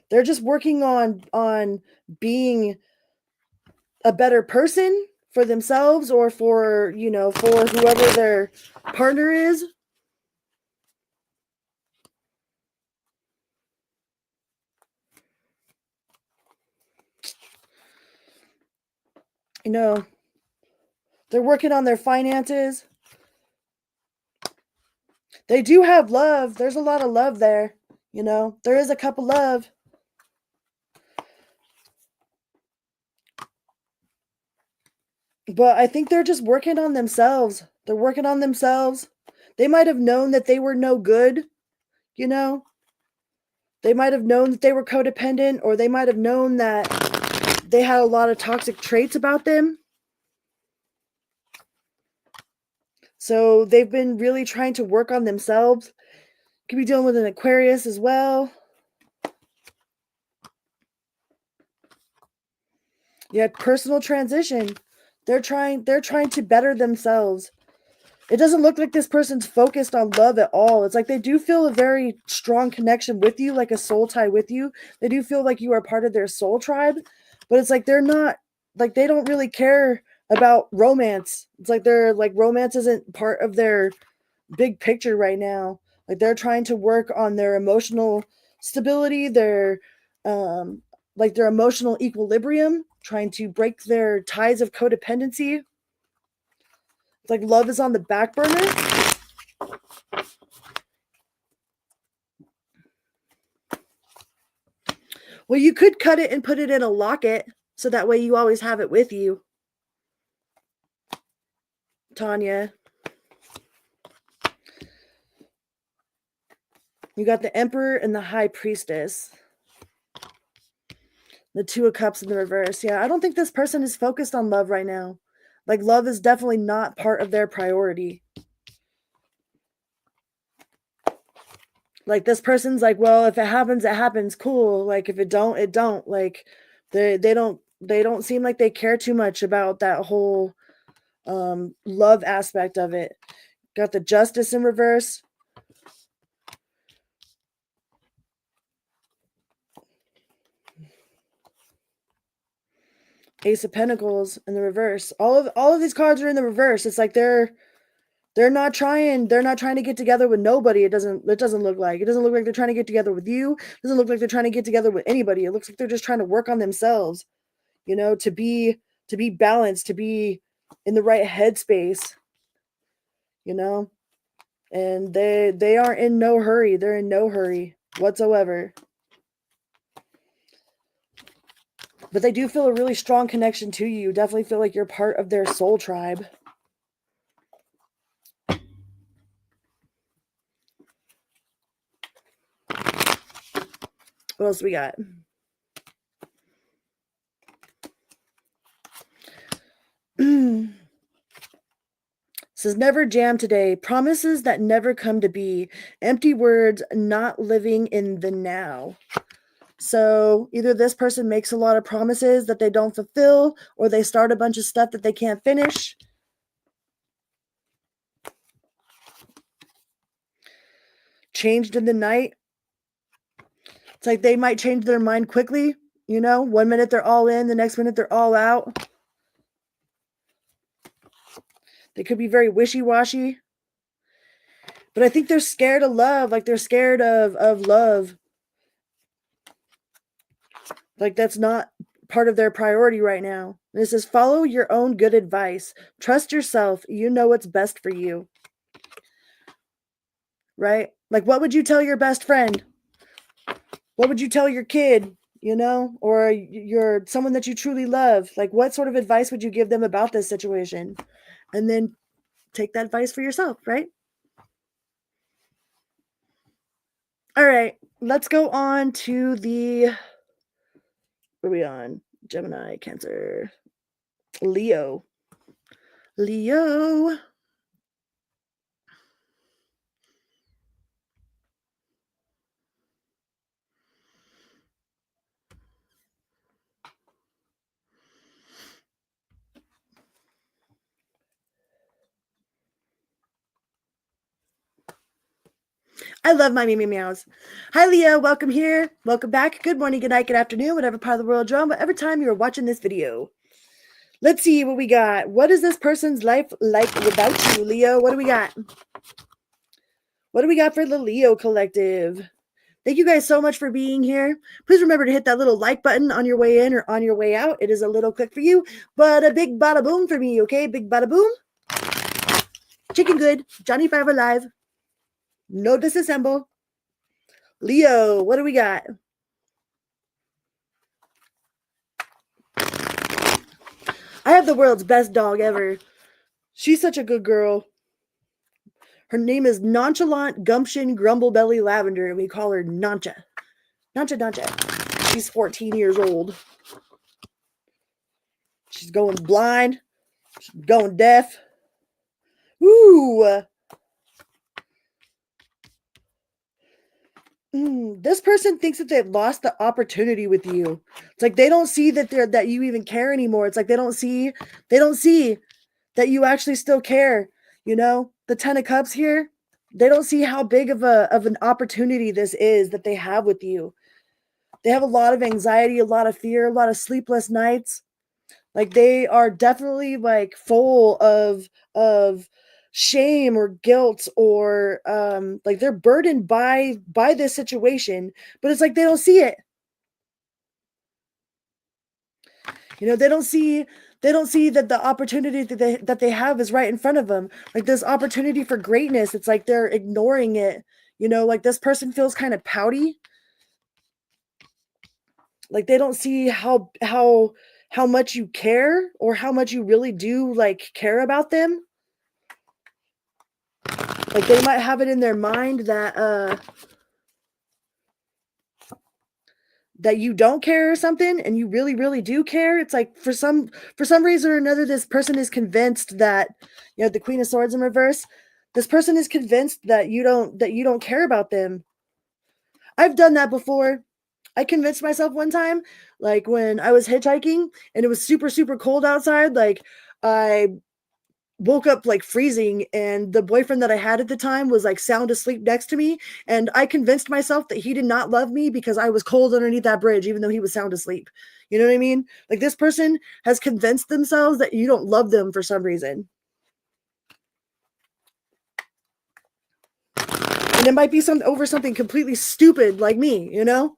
They're just working on being a better person for themselves or for, you know, for whoever their partner is. You know, they're working on their finances. They do have love. There's a lot of love there. You know, there is a couple love. But I think they're just working on themselves. They're working on themselves. They might have known that they were no good, you know. They might have known that they were codependent, or they might have known that they had a lot of toxic traits about them. So they've been really trying to work on themselves. Could be dealing with an Aquarius as well. Yeah, personal transition. They're trying to better themselves. It doesn't look like this person's focused on love at all. It's like they do feel a very strong connection with you, like a soul tie with you. They do feel like you are part of their soul tribe, but it's like they're not, like they don't really care about romance. It's like they're like romance isn't part of their big picture right now. Like they're trying to work on their emotional stability, their like their emotional equilibrium, trying to break their ties of codependency. It's like love is on the back burner. Well, you could cut it and put it in a locket so that way you always have it with you. Tanya. You got the Emperor and the High Priestess. The Two of Cups in the reverse. Yeah, I don't think this person is focused on love right now. Like, love is definitely not part of their priority. Like, this person's like, well, if it happens, cool. Like, if it don't, it don't. Like, they don't seem like they care too much about that whole love aspect of it. Got the Justice in reverse. Ace of Pentacles in the reverse. All of these cards are in the reverse. It's like they're not trying to get together with nobody. It doesn't look like. It doesn't look like they're trying to get together with you. It doesn't look like they're trying to get together with anybody. It looks like they're just trying to work on themselves, you know, to be balanced, to be in the right headspace, you know. And they are in no hurry. They're in no hurry whatsoever. But they do feel a really strong connection to you. Definitely feel like you're part of their soul tribe. What else we got? Says never jam today. Promises that never come to be. Empty words, not living in the now. So either this person makes a lot of promises that they don't fulfill, or they start a bunch of stuff that they can't finish. Changed in the night. It's like they might change their mind quickly. You know, 1 minute they're all in, the next minute they're all out. They could be very wishy-washy. But I think they're scared of love. Like they're scared of love. Like that's not part of their priority right now. And it says, follow your own good advice. Trust yourself. You know what's best for you. Right? Like what would you tell your best friend? What would you tell your kid? You know, or your someone that you truly love? Like what sort of advice would you give them about this situation? And then take that advice for yourself, right? All right, let's go on to the, what are we on? Gemini, Cancer, Leo. Leo. I love my Mimi Meows. Hi, Leo. Welcome here. Welcome back. Good morning, good night, good afternoon, whatever part of the world you're on, whatever time you're watching this video. Let's see what we got. What is this person's life like without you, Leo? What do we got? What do we got for the Leo Collective? Thank you guys so much for being here. Please remember to hit that little like button on your way in or on your way out. It is a little quick for you, but a big bada boom for me, okay? Big bada boom. Chicken good. Johnny Five Alive. No disassemble. Leo, what do we got? I have the world's best dog ever. She's such a good girl. Her name is Nonchalant Gumption Grumblebelly Lavender, and we call her Nancha. Nancha. She's 14 years old. She's going blind. She's going deaf. Ooh. This person thinks that they've lost the opportunity with you. It's like they don't see that you even care anymore. It's like they don't see that you actually still care. You know, the 10 of Cups here, they don't see how big of an opportunity this is that they have with you. They have a lot of anxiety, a lot of fear, a lot of sleepless nights. Like they are definitely like full of shame or guilt, or like they're burdened by this situation, but it's like they don't see it. You know, they don't see that the opportunity that they have is right in front of them. Like this opportunity for greatness, it's like they're ignoring it. You know, like this person feels kind of pouty. Like they don't see how much you care, or how much you really do like care about them. Like they might have it in their mind that you don't care or something, and you really really do care. It's like for some reason or another, this person is convinced that, you know, the Queen of Swords in reverse, this person is convinced that you don't care about them. I've done that before. I convinced myself one time, like when I was hitchhiking and it was super super cold outside, like I woke up like freezing, and the boyfriend that I had at the time was like sound asleep next to me, and I convinced myself that he did not love me because I was cold underneath that bridge even though he was sound asleep. You know what I mean? Like this person has convinced themselves that you don't love them for some reason. And it might be something completely stupid like me, you know?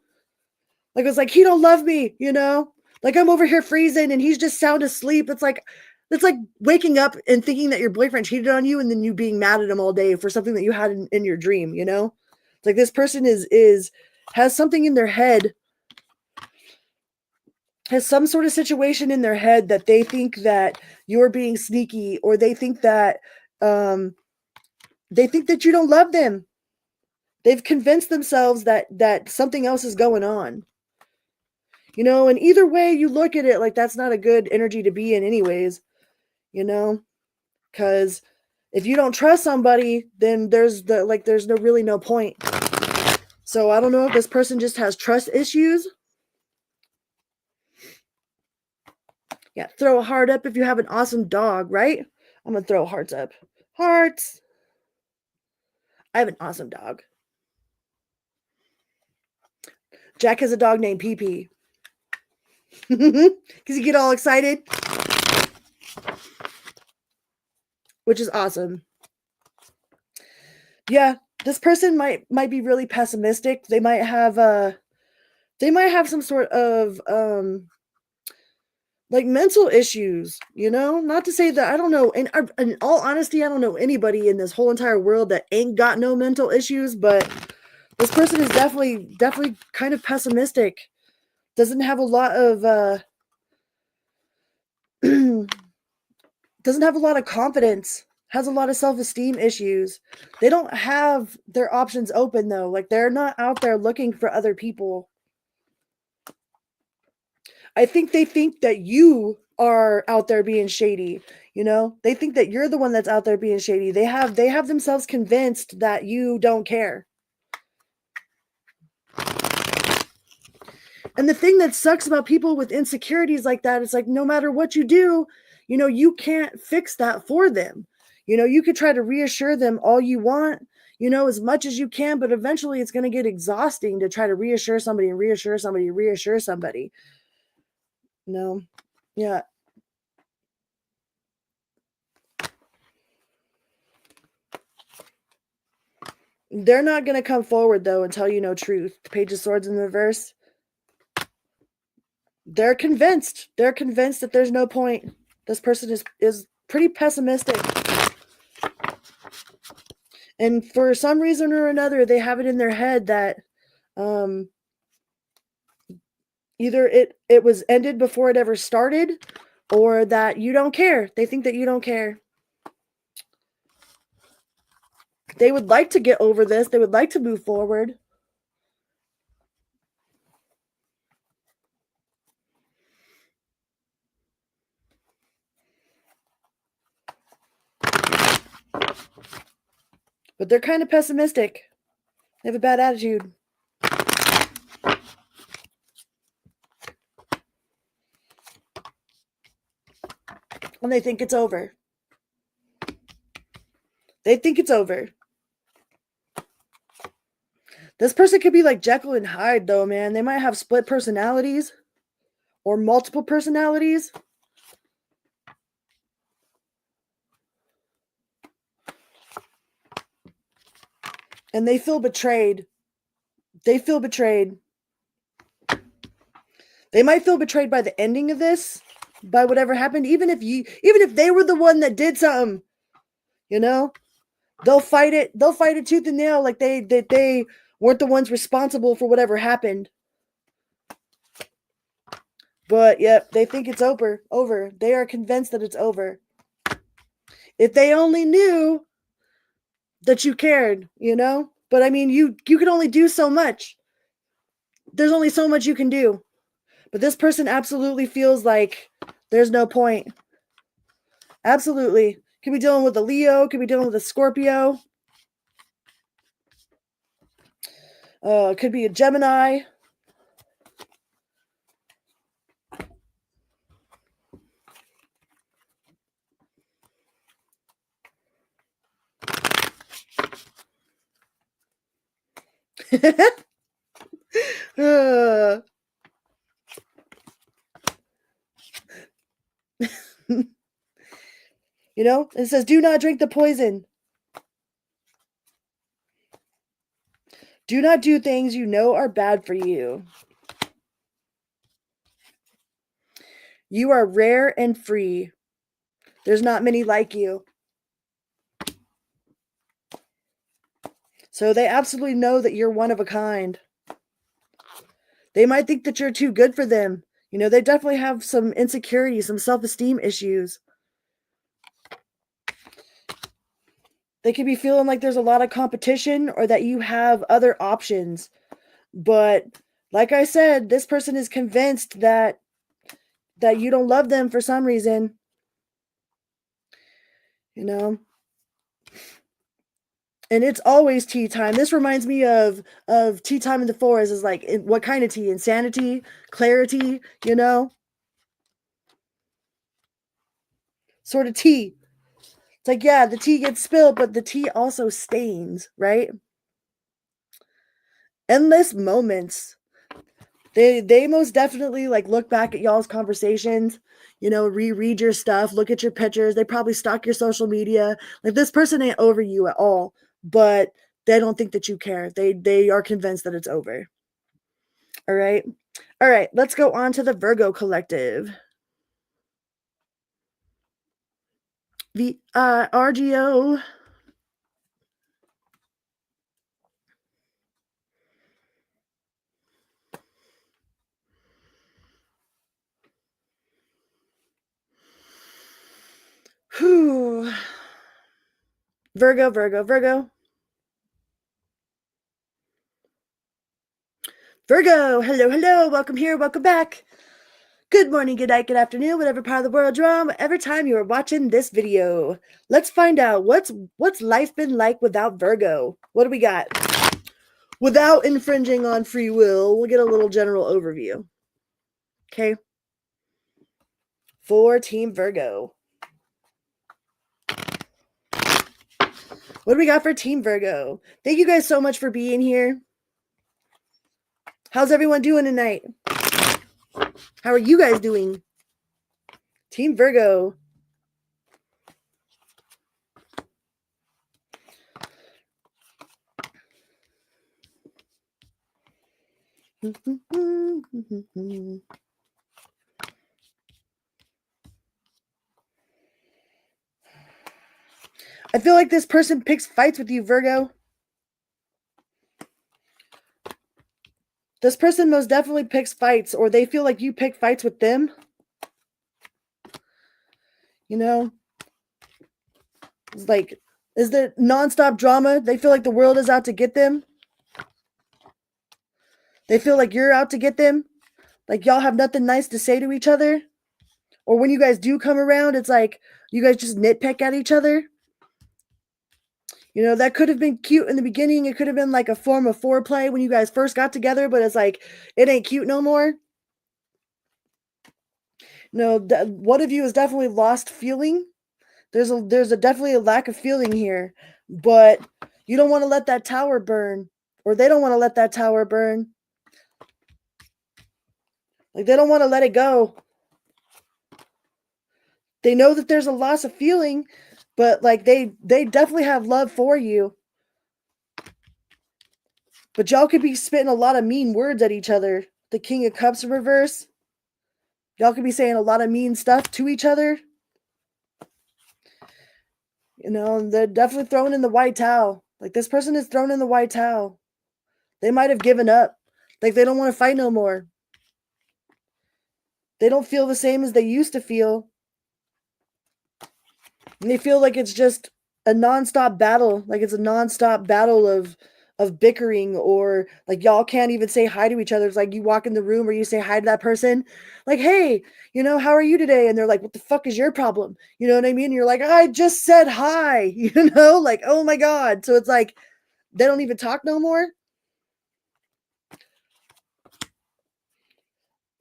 Like it's like he don't love me, you know? Like I'm over here freezing and he's just sound asleep. It's like waking up and thinking that your boyfriend cheated on you, and then you being mad at him all day for something that you had in your dream, you know? It's like this person is has something in their head, has some sort of situation in their head that they think that you're being sneaky, or um they think that you don't love them. They've convinced themselves that something else is going on. You know, and either way you look at it, like that's not a good energy to be in anyways, you know? Because if you don't trust somebody, then there's no really no point. So I don't know if this person just has trust issues. Yeah, throw a heart up if you have an awesome dog, right? I'm gonna throw hearts up. Hearts. I have an awesome dog. Jack has a dog named PP. Because you get all excited, which is awesome. Yeah, this person might be really pessimistic. They might have some sort of like mental issues, you know? Not to say that I don't know, and in all honesty, I don't know anybody in this whole entire world that ain't got no mental issues, but this person is definitely kind of pessimistic. Doesn't have a lot of doesn't have a lot of confidence, has a lot of self-esteem issues. They don't have their options open though. Like they're not out there looking for other people. I think they think that you are out there being shady, you know? They think that you're the one that's out there being shady. They have themselves convinced that you don't care. And the thing that sucks about people with insecurities like that is like no matter what you do, you know, you can't fix that for them. You know, you could try to reassure them all you want, you know, as much as you can, but eventually it's going to get exhausting to try to reassure somebody and reassure somebody and reassure somebody. No. Yeah. They're not going to come forward though and tell you no truth. The Page of Swords in reverse. They're convinced. They're convinced that there's no point. This person is pretty pessimistic. And for some reason or another, they have it in their head that um, either it was ended before it ever started, or that you don't care. They think that you don't care. They would like to get over this. They would like to move forward. But they're kind of pessimistic. They have a bad attitude. And they think it's over. They think it's over. This person could be like Jekyll and Hyde, though, man. They might have split personalities or multiple personalities. And they feel betrayed. They feel betrayed. They might feel betrayed by the ending of this, by whatever happened, even if they were the one that did something, you know, they'll fight it tooth and nail, like they weren't the ones responsible for whatever happened. But yep, they think it's over. They are convinced that it's over. If they only knew that you cared, you know? But I mean, you can only do so much. There's only so much you can do. But this person absolutely feels like there's no point. Absolutely. Could be dealing with a Leo, could be dealing with a Scorpio. Could be a Gemini. You know, it says, do not drink the poison. Do not do things you know are bad for you. You are rare and free. There's not many like you. So they absolutely know that you're one of a kind. They might think that you're too good for them. You know, they definitely have some insecurities, some self-esteem issues. They could be feeling like there's a lot of competition or that you have other options. But like I said, this person is convinced that you don't love them for some reason. You know? And it's always tea time. This reminds me of tea time in the forest. Is like, what kind of tea? Insanity, clarity, you know? Sort of tea. It's like, yeah, the tea gets spilled, but the tea also stains, right? Endless moments. They most definitely like look back at y'all's conversations, you know, reread your stuff, look at your pictures. They probably stalk your social media. Like, this person ain't over you at all, but they don't think that you care. They are convinced that it's over. All right. All right, let's go on to the Virgo collective. VIRGO. Whew. Virgo, Virgo, Virgo. Virgo, hello, hello. Welcome here, welcome back. Good morning, good night, good afternoon, whatever part of the world you're on, whatever time you are watching this video. Let's find out what's life been like without Virgo. What do we got? Without infringing on free will, we'll get a little general overview. Okay. For Team Virgo. What do we got for Team Virgo? Thank you guys so much for being here. How's everyone doing tonight? How are you guys doing? Team Virgo. I feel like this person picks fights with you, Virgo. This person most definitely picks fights, or they feel like you pick fights with them. You know? It's like, is there nonstop drama? They feel like the world is out to get them. They feel like you're out to get them. Like, y'all have nothing nice to say to each other. Or when you guys do come around, it's like you guys just nitpick at each other. You know, that could have been cute in the beginning. It could have been like a form of foreplay when you guys first got together, but it's like, it ain't cute no more. No, one of you has definitely lost feeling. There's definitely a lack of feeling here, but you don't want to let that tower burn, or they don't want to let that tower burn. Like, they don't want to let it go. They know that there's a loss of feeling, but like they definitely have love for you. But y'all could be spitting a lot of mean words at each other. The King of Cups in reverse. Y'all could be saying a lot of mean stuff to each other. You know, they're definitely throwing in the white towel. Like, this person is thrown in the white towel. They might have given up. Like, they don't want to fight no more. They don't feel the same as they used to feel. And they feel like it's just a nonstop battle. Like, it's a nonstop battle of bickering, or like y'all can't even say hi to each other. It's like you walk in the room or you say hi to that person, like, hey, you know, how are you today? And they're like, what the fuck is your problem? You know what I mean? And you're like, I just said hi, you know, like, oh my God. So it's like, they don't even talk no more.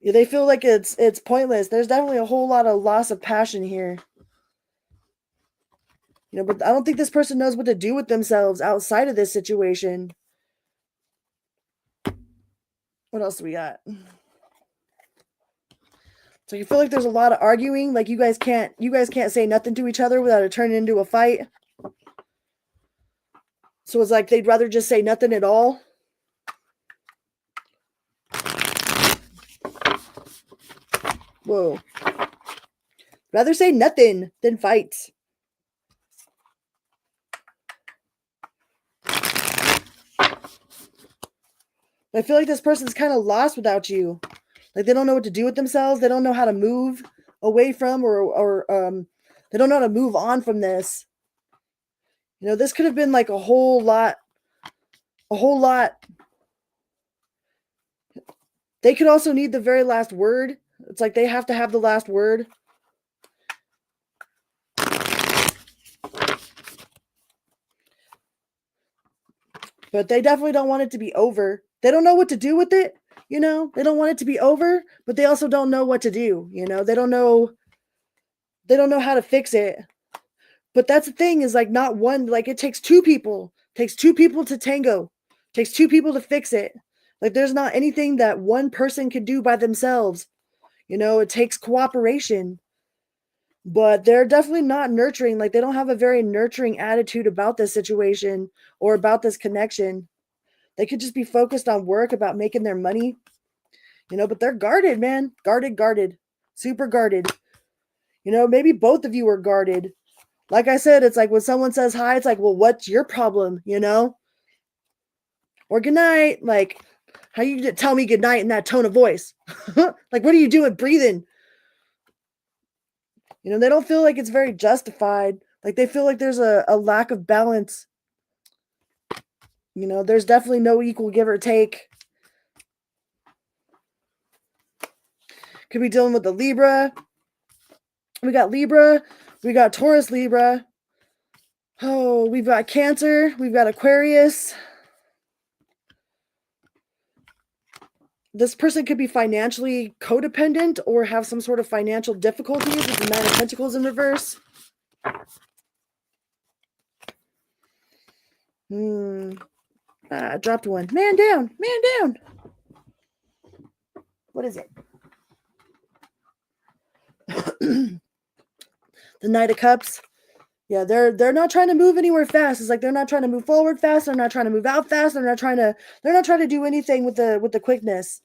Yeah, they feel like it's pointless. There's definitely a whole lot of loss of passion here. You know, but I don't think this person knows what to do with themselves outside of this situation. What else do we got? So you feel like there's a lot of arguing, like you guys can't say nothing to each other without it turning into a fight. So it's like they'd rather just say nothing at all. Whoa. Rather say nothing than fight. I feel like this person's kind of lost without you. Like, they don't know what to do with themselves. They don't know how to move away from, or they don't know how to move on from this. You know, this could have been like a whole lot. They could also need the very last word. It's like they have to have the last word. But they definitely don't want it to be over. They don't know what to do with it. You know, they don't want it to be over, but they also don't know what to do. You know, they don't know how to fix it. But that's the thing, is like, not one, like, it takes two people. It takes two people to tango. It takes two people to fix it. Like, there's not anything that one person can do by themselves. You know, it takes cooperation. But they're definitely not nurturing. Like, they don't have a very nurturing attitude about this situation or about this connection. They could just be focused on work, about making their money, you know, but they're guarded, man. Guarded, super guarded. You know, maybe both of you are guarded. Like I said, it's like when someone says hi, it's like, well, what's your problem, you know? Or good night. Like, how you tell me good night in that tone of voice? Like, what are you doing breathing? You know, they don't feel like it's very justified. Like, they feel like there's a lack of balance. You know, there's definitely no equal give or take. Could be dealing with the Libra. We got Libra. We got Taurus, Libra. Oh, we've got Cancer. We've got Aquarius. This person could be financially codependent or have some sort of financial difficulties with the Nine of Pentacles in reverse. I dropped one. Man down. What is it? The Knight of Cups. Yeah, they're not trying to move anywhere fast. It's like they're not trying to move forward fast. They're not trying to move out fast. They're not trying to do anything with the quickness.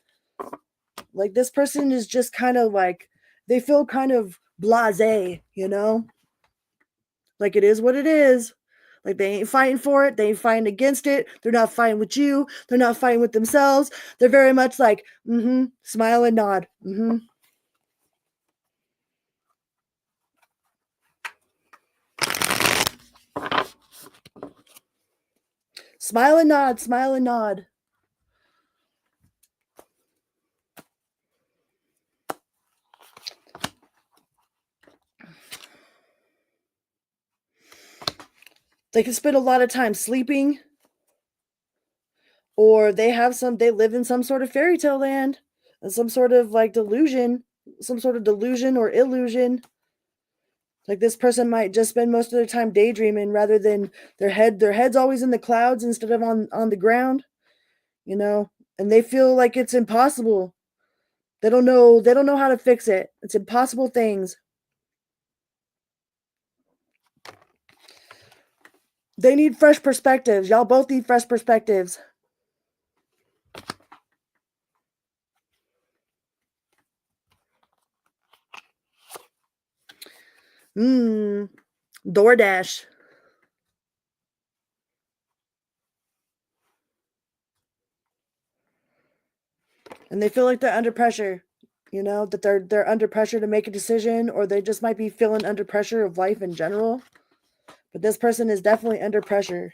Like, this person is just kind of like, they feel kind of blasé, you know? Like, it is what it is. Like, they ain't fighting for it. They ain't fighting against it. They're not fighting with you. They're not fighting with themselves. They're very much like, smile and nod. Smile and nod. They can spend a lot of time sleeping, or they live in some sort of fairy tale land, some sort of like delusion, or illusion. Like, this person might just spend most of their time daydreaming rather than their head's always in the clouds instead of on the ground, you know, and they feel like it's impossible. They don't know how to fix it. It's impossible things. They need fresh perspectives. Y'all both need fresh perspectives. DoorDash. And they feel like they're under pressure, you know, that they're under pressure to make a decision, or they just might be feeling under pressure of life in general. But this person is definitely under pressure.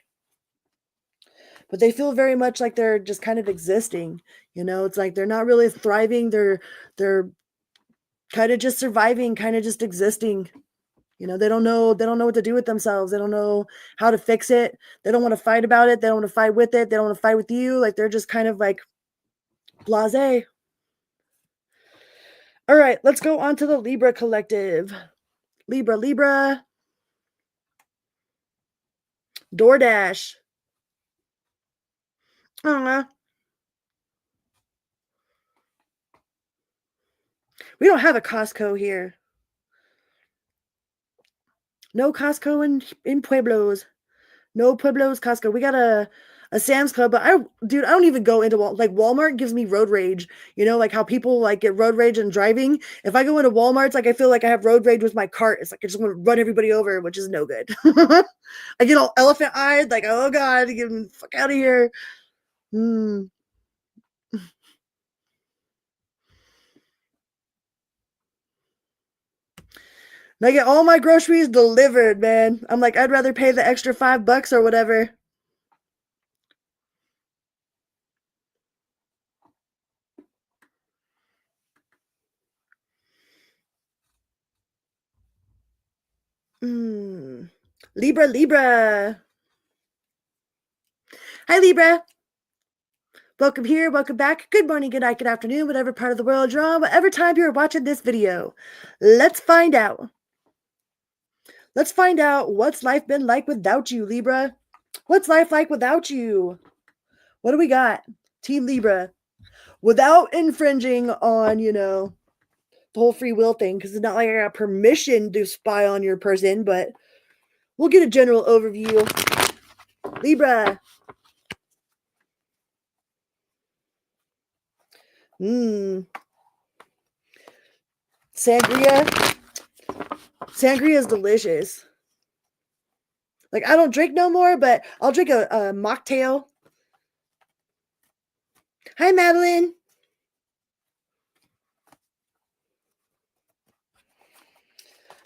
But they feel very much like they're just kind of existing. You know, it's like they're not really thriving. They're kind of just surviving, kind of just existing. You know, they don't know what to do with themselves. They don't know how to fix it. They don't want to fight about it. They don't want to fight with it. They don't want to fight with you. Like they're just kind of like blasé. All right, let's go on to the Libra collective. Libra. DoorDash. We don't have a Costco here. No Costco in Pueblos. No Pueblos Costco. We got a Sam's Club, but I don't even go into Walmart gives me road rage. You know, like how people like get road rage in driving. If I go into Walmart, it's like I feel like I have road rage with my cart. It's like I just want to run everybody over, which is no good. I get all elephant eyed, like, oh God, get the fuck out of here. And I get all my groceries delivered, man. I'm like, I'd rather pay the extra $5 or whatever. Libra. Hi, Libra. Welcome here, welcome back. Good morning, good night, good afternoon, whatever part of the world you're on, whatever time you're watching this video. Let's find out. Let's find out what's life been like without you, Libra. What's life like without you? What do we got? Team Libra. Without infringing on, the whole free will thing, because it's not like I got permission to spy on your person, but we'll get a general overview. Libra. Sangria. Sangria is delicious. Like, I don't drink no more, but I'll drink a mocktail. Hi, Madeline.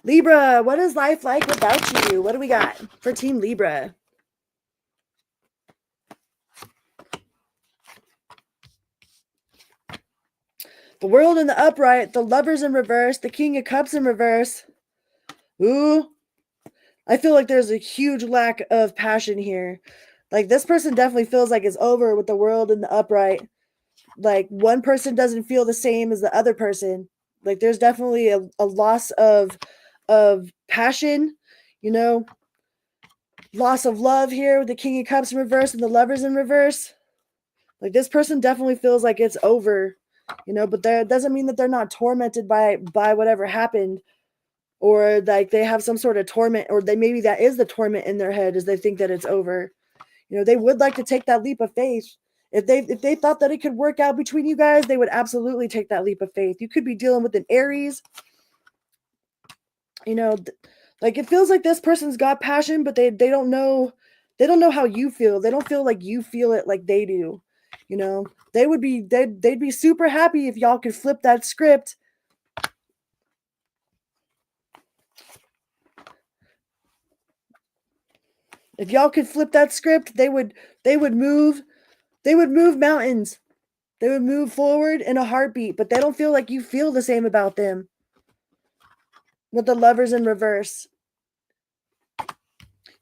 Libra, what is life like without you? What do we got for Team Libra? The World in the upright, the Lovers in reverse, the King of Cups in reverse. Ooh, I feel like there's a huge lack of passion here. Like, this person definitely feels like it's over with the World in the upright. Like, one person doesn't feel the same as the other person. Like, there's definitely a loss of passion, loss of love here with the King of Cups in reverse and the Lovers in reverse. Like, this person definitely feels like it's over, but that doesn't mean that they're not tormented by whatever happened, or like they have some sort of torment, or maybe that is the torment in their head, is they think that it's over. They would like to take that leap of faith. If they thought that it could work out between you guys, they would absolutely take that leap of faith. You could be dealing with an Aries. Like, it feels like this person's got passion, but they don't know how you feel. They don't feel like you feel it like they do. They'd be super happy if y'all could flip that script. If y'all could flip that script, they would move mountains. They would move forward in a heartbeat, but they don't feel like you feel the same about them. With the Lovers in reverse.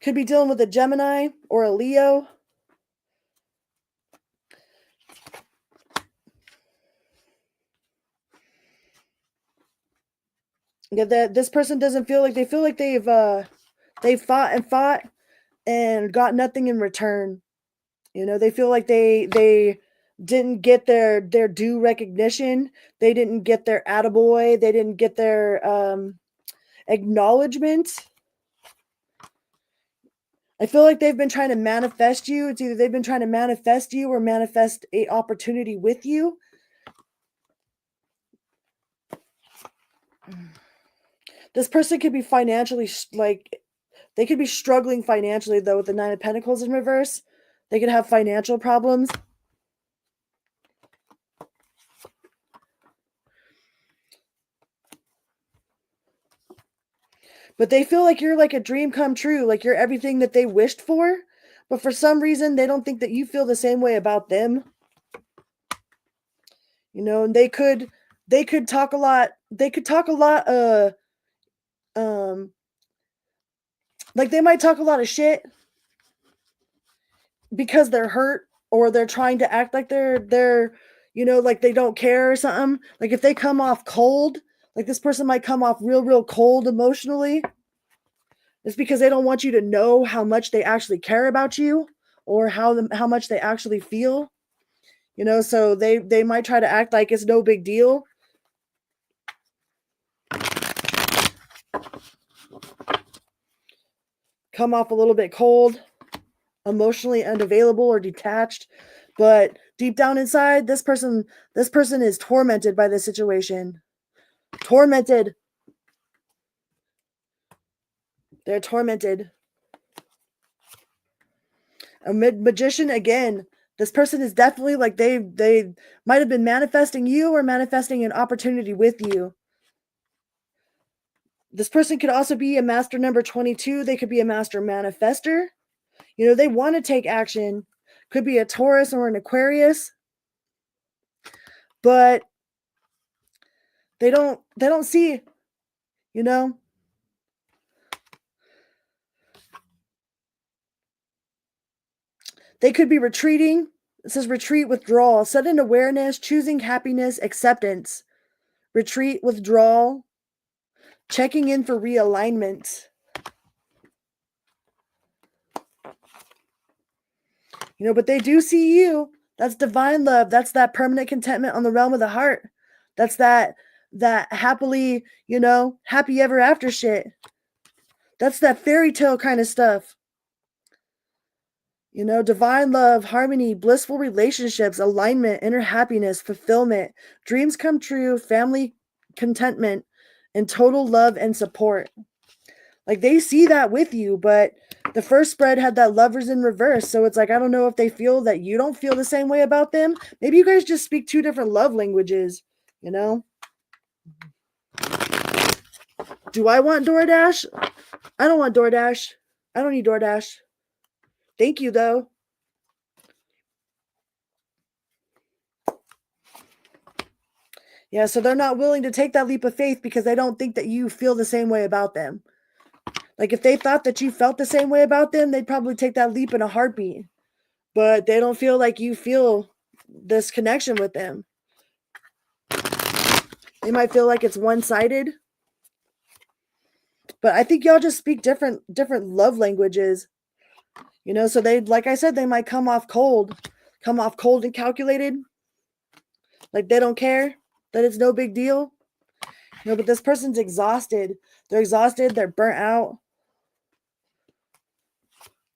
Could be dealing with a Gemini or a Leo. Yeah, this person doesn't feel like they've fought and got nothing in return. They feel like they didn't get their due recognition. They didn't get their attaboy. They didn't get their acknowledgement. I feel like they've been trying to manifest you. It's either they've been trying to manifest you or manifest a opportunity with you. This person could be financially they could be struggling financially though with the Nine of Pentacles in reverse. They could have financial problems. But they feel like you're like a dream come true, like you're everything that they wished for. But for some reason, they don't think that you feel the same way about them. You know, and they could talk a lot. They could talk a lot. Like they might talk a lot of shit because they're hurt or they're trying to act like they're like they don't care or something. Like if they come off cold, like this person might come off real cold emotionally. It's because they don't want you to know how much they actually care about you or how much they actually feel. So they might try to act like it's no big deal. Come off a little bit cold, emotionally unavailable or detached, but deep down inside, this person is tormented by this situation. Tormented. They're tormented. A magician again. This person is definitely like they might have been manifesting you or manifesting an opportunity with you. This person could also be a master number 22. They could be a master manifester. They want to take action. Could be a Taurus or an Aquarius. But they don't see, They could be retreating. It says retreat, withdrawal, sudden awareness, choosing happiness, acceptance. Retreat, withdrawal, checking in for realignment. But they do see you. That's divine love. That's that permanent contentment on the realm of the heart. That's that happily, happy ever after shit. That's that fairy tale kind of stuff. Divine love, harmony, blissful relationships, alignment, inner happiness, fulfillment, dreams come true, family contentment, and total love and support. Like they see that with you, but the first spread had that lovers in reverse. So it's like, I don't know if they feel that you don't feel the same way about them. Maybe you guys just speak two different love languages, Do I want DoorDash? I don't want DoorDash. I don't need DoorDash. Thank you, though. Yeah, so they're not willing to take that leap of faith because they don't think that you feel the same way about them. Like if they thought that you felt the same way about them, they'd probably take that leap in a heartbeat. But they don't feel like you feel this connection with them. They might feel like it's one-sided. But I think y'all just speak different love languages. So they, like I said, they might come off cold and calculated. Like they don't care, that it's no big deal. But this person's exhausted. They're exhausted. They're burnt out.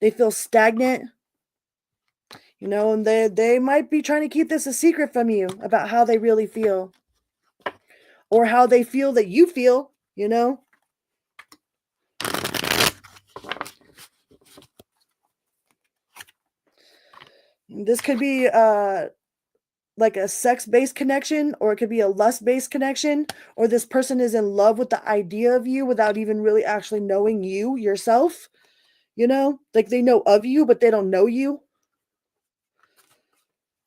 They feel stagnant. And they might be trying to keep this a secret from you about how they really feel. Or how they feel that you feel, This could be like a sex-based connection, or it could be a lust-based connection, or this person is in love with the idea of you without even really actually knowing you yourself. Like they know of you, but they don't know you.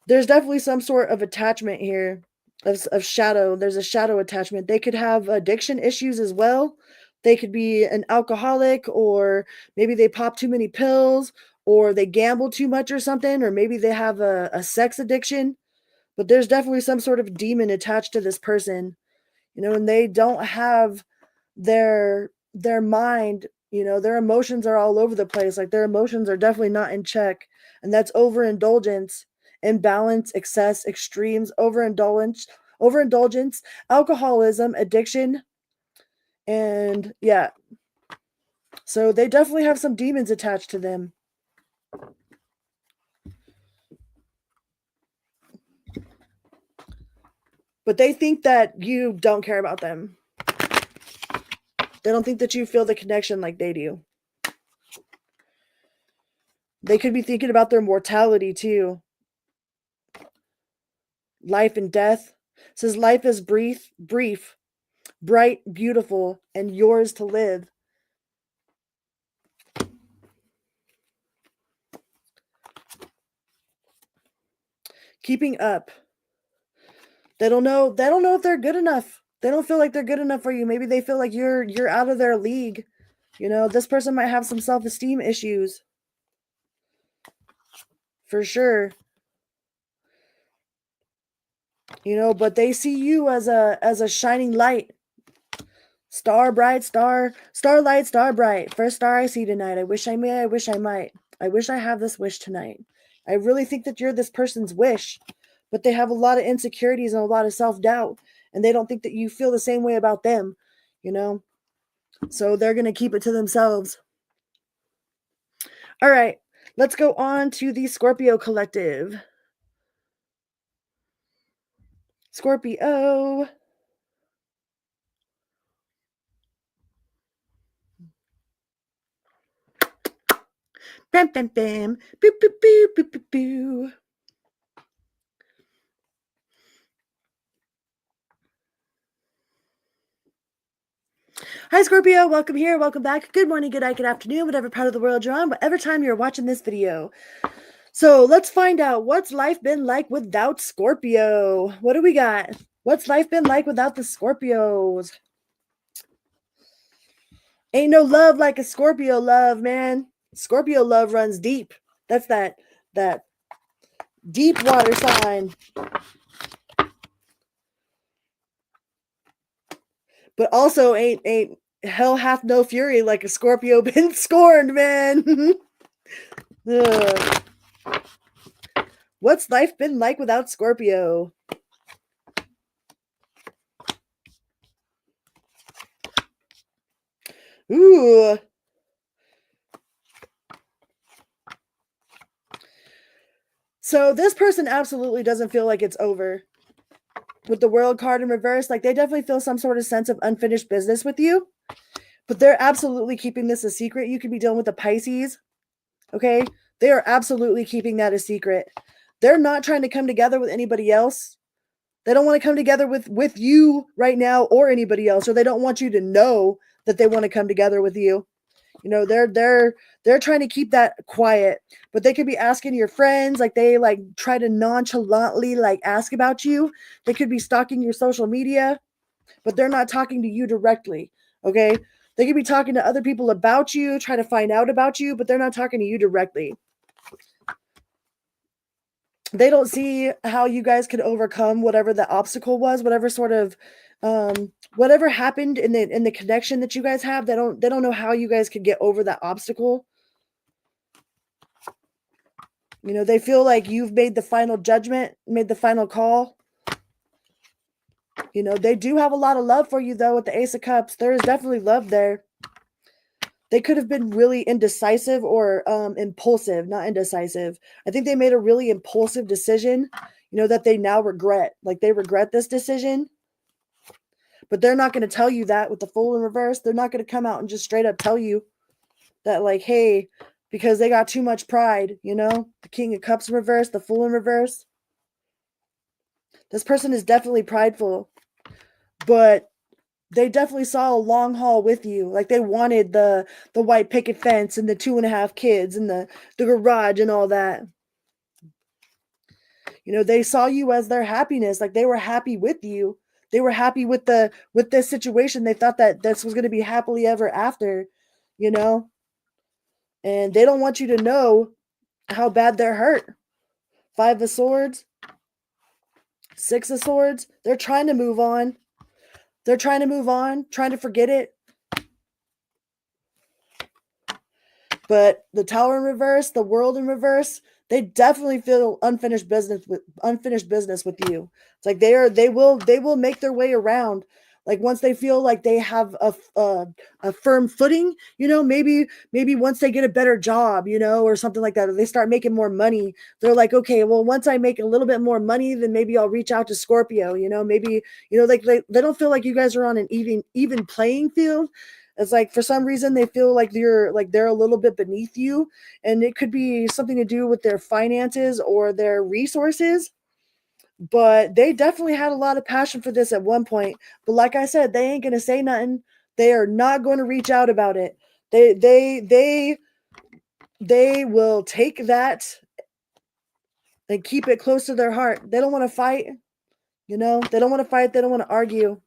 There's definitely some sort of attachment here of shadow. There's a shadow attachment. They could have addiction issues as well. They could be an alcoholic, or maybe they pop too many pills, or they gamble too much or something, or maybe they have a sex addiction. But there's definitely some sort of demon attached to this person, and they don't have their mind, their emotions are all over the place. Like their emotions are definitely not in check. And that's overindulgence, imbalance, excess, extremes, overindulgence, alcoholism, addiction. And yeah. So they definitely have some demons attached to them. But they think that you don't care about them. They don't think that you feel the connection like they do. They could be thinking about their mortality too. Life and death. It says life is brief, bright, beautiful, and yours to live. Keeping up. They don't know if they're good enough. They don't feel like they're good enough for you. Maybe they feel like you're out of their league. You know, this person might have some self-esteem issues. For sure. You know, but they see you as a shining light. Star bright, starlight, star bright. First star I see tonight. I wish I may, I wish I might. I wish I have this wish tonight. I really think that you're this person's wish, but they have a lot of insecurities and a lot of self-doubt, and they don't think that you feel the same way about them, you know? So they're going to keep it to themselves. All right, let's go on to the Scorpio collective. Scorpio. Bam, bam, bam. Boo, boo, boo, boo, boo, boo. Hi, Scorpio. Welcome here. Welcome back. Good morning, good night, good afternoon, whatever part of the world you're on, whatever time you're watching this video. So let's find out what's life been like without Scorpio. What do we got? What's life been like without the Scorpios? Ain't no love like a Scorpio love, man. Scorpio love runs deep. That's that deep water sign. But also ain't hell hath no fury like a Scorpio been scorned, man. What's life been like without Scorpio? Ooh. So this person absolutely doesn't feel like it's over. With the World card in reverse, like they definitely feel some sort of sense of unfinished business with you. But they're absolutely keeping this a secret. You could be dealing with the Pisces. Okay? They are absolutely keeping that a secret. They're not trying to come together with anybody else. They don't want to come together with you right now or anybody else, or they don't want you to know that they want to come together with you. You know, they're trying to keep that quiet, but they could be asking your friends, like they like try to nonchalantly like ask about you. They could be stalking your social media, but they're not talking to you directly. Okay? They could be talking to other people about you, trying to find out about you, but they're not talking to you directly. They don't see how you guys could overcome whatever the obstacle was, whatever sort of whatever happened in the connection that you guys have. They don't know how you guys could get over that obstacle. You know, they feel like you've made the final judgment, made the final call. You know, they do have a lot of love for you though with the Ace of Cups. There is definitely love there. They could have been really indecisive or impulsive, not indecisive. I think they made a really impulsive decision, you know, that they now regret. Like they regret this decision. But they're not going to tell you that with the Fool in reverse. They're not going to come out and just straight up tell you that, like, hey, because they got too much pride, you know? The King of Cups in reverse, the Fool in reverse. This person is definitely prideful. But they definitely saw a long haul with you. Like they wanted the white picket fence and the 2.5 kids and the garage and all that. You know, they saw you as their happiness. Like they were happy with you. They were happy with this situation. They thought that this was going to be happily ever after, you know? And they don't want you to know how bad they're hurt. 5 of Swords, 6 of Swords. They're trying to move on. They're trying to move on, trying to forget it. But the Tower in reverse, the World in reverse, they definitely feel unfinished business with you. It's like they will make their way around. Like once they feel like they have a firm footing, you know, maybe once they get a better job, you know, or something like that, or they start making more money, they're like, okay, well, once I make a little bit more money, then maybe I'll reach out to Scorpio, you know, maybe, you know, like they don't feel like you guys are on an even playing field. It's like for some reason they feel like they're a little bit beneath you, and it could be something to do with their finances or their resources. But they definitely had a lot of passion for this at one point. But like I said, they ain't gonna say nothing. They are not going to reach out about it. They will take that and keep it close to their heart. They don't want to fight. They don't want to fight. They don't want to argue.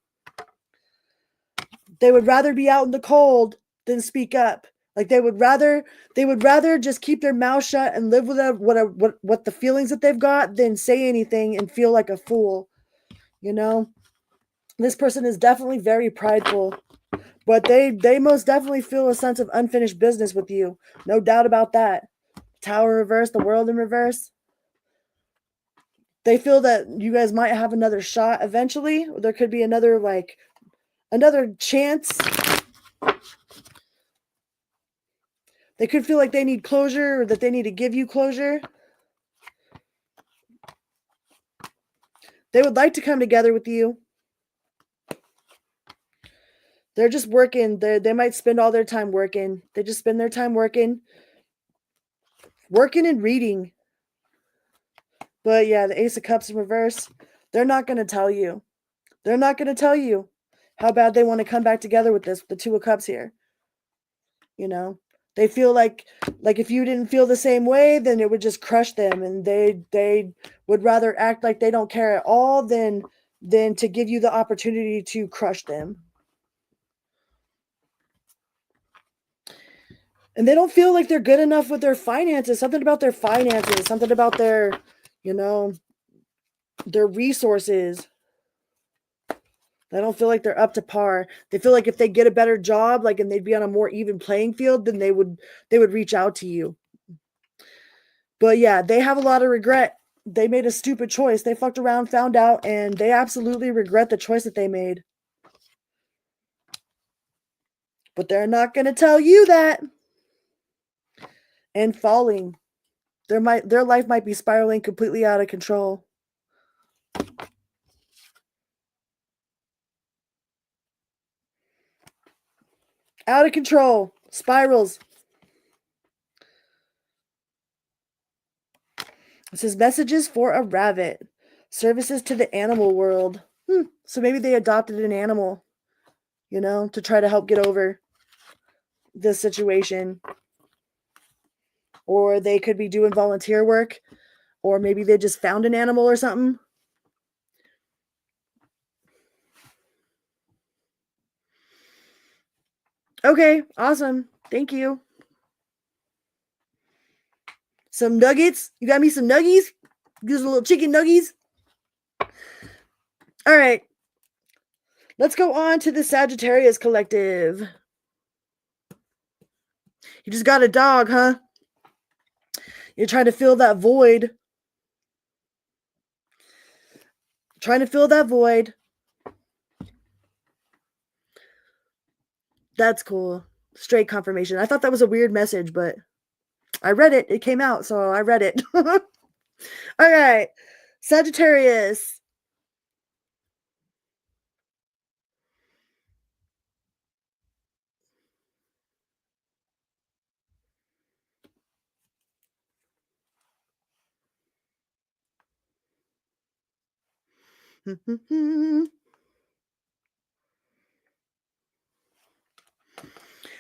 They would rather be out in the cold than speak up. Like they would rather just keep their mouth shut and live with what the feelings that they've got than say anything and feel like a fool. This person is definitely very prideful, but they most definitely feel a sense of unfinished business with you. No doubt about that. Tower in reverse, the world in reverse. They feel that you guys might have another shot eventually. There could be another chance. They could feel like they need closure or that they need to give you closure. They would like to come together with you. They're just working. They might spend all their time working. They just spend their time working and reading. But yeah, the Ace of Cups in reverse, they're not going to tell you. They're not going to tell you how bad they want to come back together with the Two of Cups here. They feel like if you didn't feel the same way, then it would just crush them, and they would rather act like they don't care at all than to give you the opportunity to crush them. And they don't feel like they're good enough with their finances. Something about their finances, something about their resources. They don't feel like they're up to par. They feel like if they get a better job, and they'd be on a more even playing field, then they would reach out to you. But yeah, they have a lot of regret. They made a stupid choice. They fucked around, found out, and they absolutely regret the choice that they made. But they're not going to tell you that. And falling. Their life might be spiraling completely out of control. Out of control. Spirals. It says messages for a rabbit. Services to the animal world. So maybe they adopted an animal, to try to help get over this situation. Or they could be doing volunteer work. Or maybe they just found an animal or something. Okay, awesome. Thank you. Some nuggets? You got me some nuggies? These little chicken nuggies? All right. Let's go on to the Sagittarius Collective. You just got a dog, huh? You're trying to fill that void. Trying to fill that void. That's cool. Straight confirmation. I thought that was a weird message, but I read it. It came out, so I read it. All right. Sagittarius.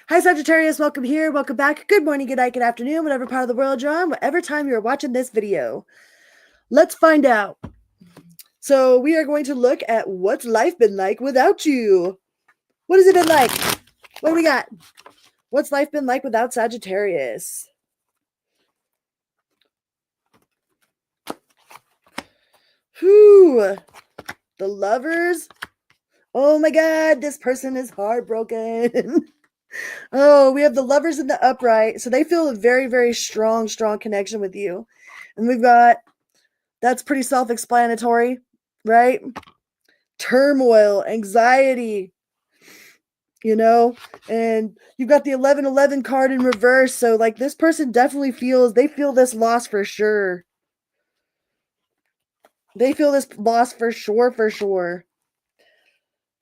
Hi, Sagittarius. Welcome here. Welcome back. Good morning, good night, good afternoon, whatever part of the world you're on, whatever time you're watching this video. Let's find out. So we are going to look at what's life been like without you. What has it been like? What do we got? What's life been like without Sagittarius? Whew. The Lovers. Oh my God, this person is heartbroken. Oh, we have the Lovers in the upright. So they feel a very, very strong connection with you. And we've got, that's pretty self-explanatory, right? Turmoil, anxiety, and you've got the 1111 card in reverse. So this person definitely they feel this loss for sure. They feel this loss for sure.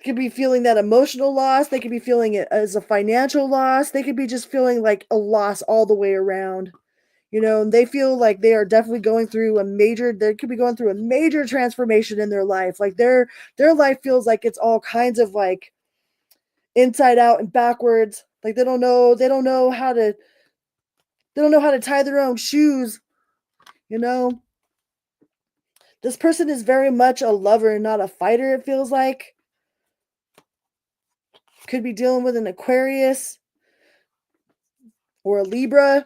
could be feeling that emotional loss. They could be feeling it as a financial loss. They could be just feeling like a loss all the way around. And they feel like they are definitely going through they could be going through a major transformation in their life. Like their life feels like it's all kinds of like inside out and backwards. Like they don't know how to tie their own shoes. This person is very much a lover, not a fighter, it feels like. Could be dealing with an Aquarius or a Libra.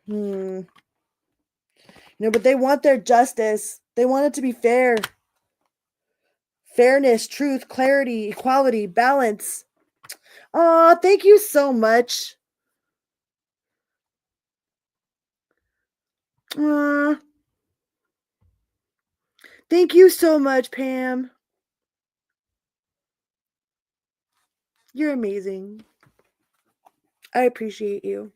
But they want their justice. They want it to be fair. Fairness, truth, clarity, equality, balance. Aw, thank you so much. Aw. Thank you so much, Pam. You're amazing. I appreciate you.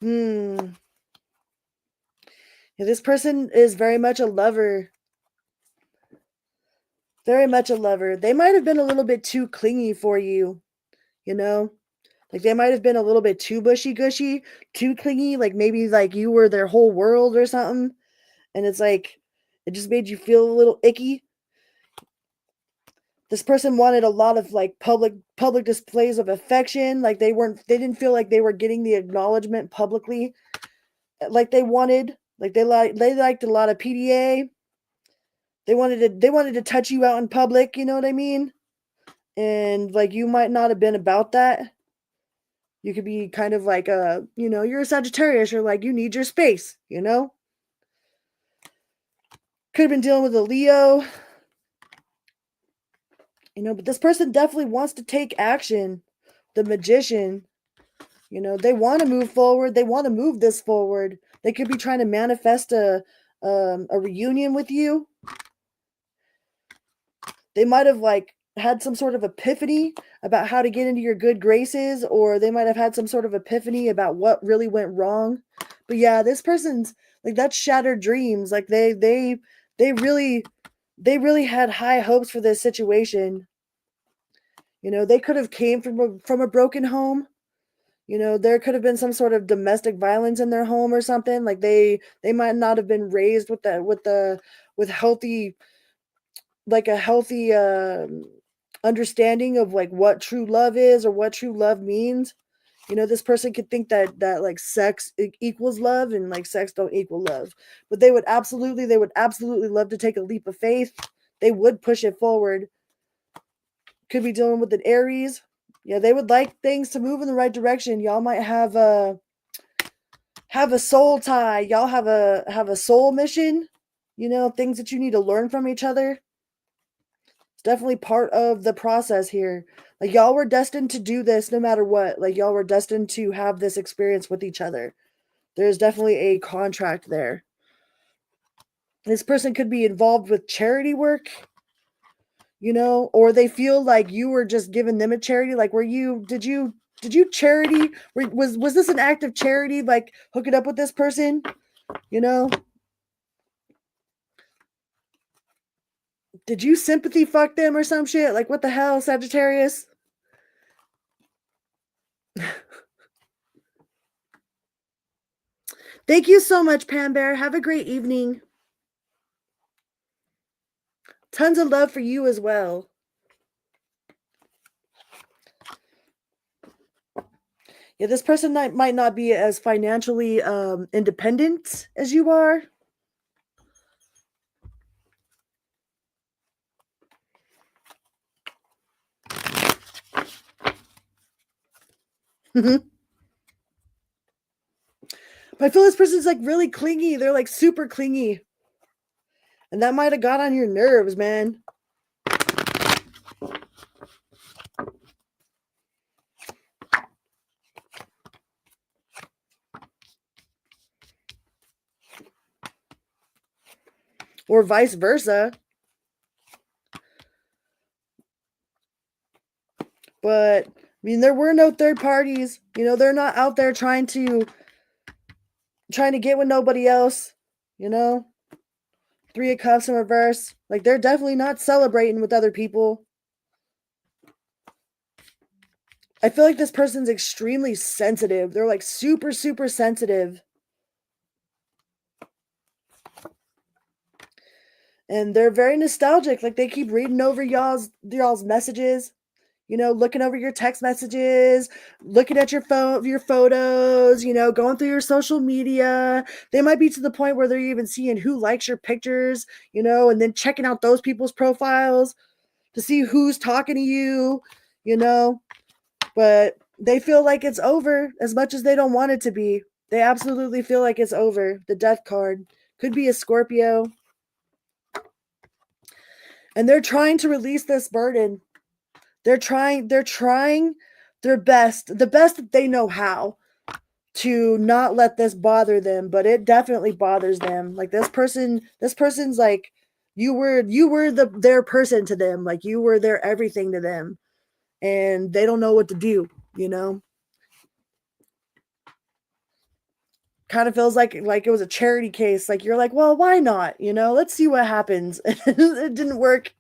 Yeah, this person is very much a lover. Very much a lover. They might have been a little bit too clingy for you, Like they might have been a little bit too bushy-gushy, too clingy, like maybe like you were their whole world or something. And it's like, it just made you feel a little icky. This person wanted a lot of like public displays of affection. Like they didn't feel like they were getting the acknowledgement publicly like they wanted. Like they liked a lot of PDA. They wanted to touch you out in public, you know what I mean? And like you might not have been about that. You could be kind of like you're a Sagittarius, you're like you need your space, Could have been dealing with a Leo. But this person definitely wants to take action. The Magician, they want to move forward. They want to move this forward. They could be trying to manifest a reunion with you. They might have like had some sort of epiphany about how to get into your good graces, or they might have had some sort of epiphany about what really went wrong. But yeah, this person's like that's shattered dreams. Like they really had high hopes for this situation. They could have came from a broken home. There could have been some sort of domestic violence in their home or something. Like they might not have been raised with healthy, like a healthy understanding of like what true love is or what true love means. This person could think that like sex equals love and like sex don't equal love, but they would absolutely love to take a leap of faith. They would push it forward. Could be dealing with an Aries. Yeah, they would like things to move in the right direction. Y'all might have a soul tie. Y'all have a soul mission. Things that you need to learn from each other. It's definitely part of the process here. Like y'all were destined to do this no matter what. Like y'all were destined to have this experience with each other. There's definitely a contract there. This person could be involved with charity work, or they feel like you were just giving them a charity. Like did you charity? Was this an act of charity, like hooking up with this person? Did you sympathy fuck them or some shit? Like what the hell, Sagittarius? Thank you so much, Pam Bear. Have a great evening. Tons of love for you as well. Yeah, this person might not be as financially independent as you are. But I feel this person's like really clingy. They're like super clingy. And that might have got on your nerves, man. Or vice versa. But I mean, there were no third parties. They're not out there trying to trying to get with nobody else, you know? Three of Cups in reverse. Like, they're definitely not celebrating with other people. I feel like this person's extremely sensitive. They're like super, super sensitive. And they're very nostalgic. Like, they keep reading over y'all's messages, you know, looking over your text messages, looking at your phone, your photos, you know, going through your social media. They might be to the point where they're even seeing who likes your pictures, you know, and then checking out those people's profiles to see who's talking to you, you know. But they feel like it's over as much as they don't want it to be. They absolutely feel like it's over. The Death card could be a Scorpio. And they're trying to release this burden. They're trying their best, the best that they know how, to not let this bother them, but it definitely bothers them. Like, this person's like, you were their person to them. Like, you were their everything to them. And they don't know what to do, you know? Kind of feels like it was a charity case. Like, you're like, well, why not? You know, let's see what happens. It didn't work.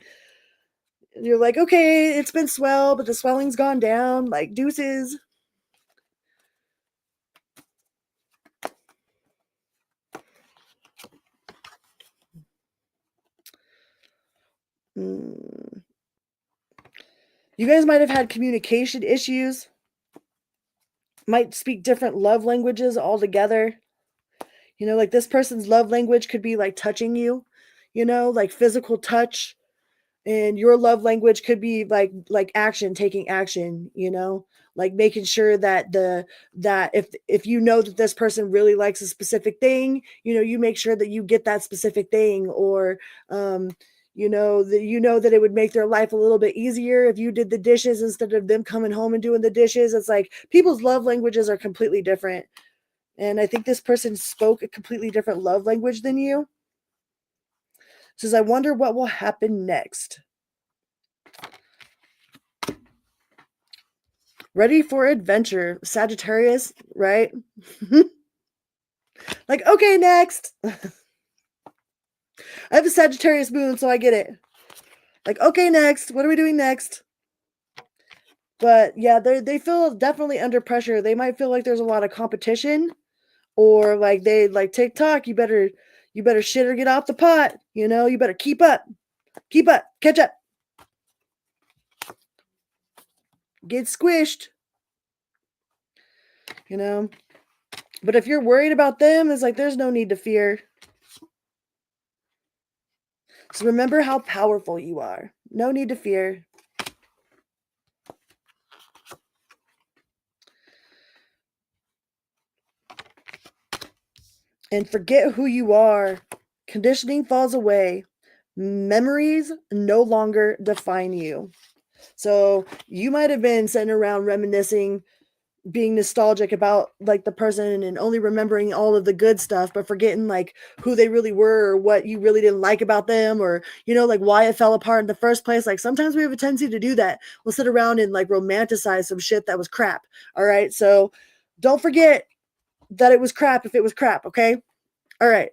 You're like, okay, it's been swell, but the swelling's gone down. Like, deuces. You guys might have had communication issues. Might speak different love languages altogether. You know, like, this person's love language could be like touching you, you know, like physical touch. And your love language could be like action, taking action, you know, like making sure that if you know that this person really likes a specific thing, you know, you make sure that you get that specific thing. Or you know that it would make their life a little bit easier if you did the dishes instead of them coming home and doing the dishes. It's like people's love languages are completely different. And I think this person spoke a completely different love language than you. Says, I wonder what will happen next. Ready for adventure, Sagittarius, right? Like, okay, next. I have a Sagittarius moon, so I get it. Like, okay, next. What are we doing next? But yeah, they feel definitely under pressure. They might feel like there's a lot of competition, or like they like TikTok. You better shit or get off the pot. You know, you better keep up, catch up, get squished. You know, but if you're worried about them, it's like there's no need to fear. So remember how powerful you are. No need to fear. And forget who you are. Conditioning falls away. Memories no longer define you. So you might have been sitting around reminiscing, being nostalgic about like the person and only remembering all of the good stuff, but forgetting like who they really were, or what you really didn't like about them, or, you know, like why it fell apart in the first place. Like, sometimes we have a tendency to do that. We'll sit around and like romanticize some shit that was crap. All right. So don't forget that it was crap if it was crap. Okay. All right,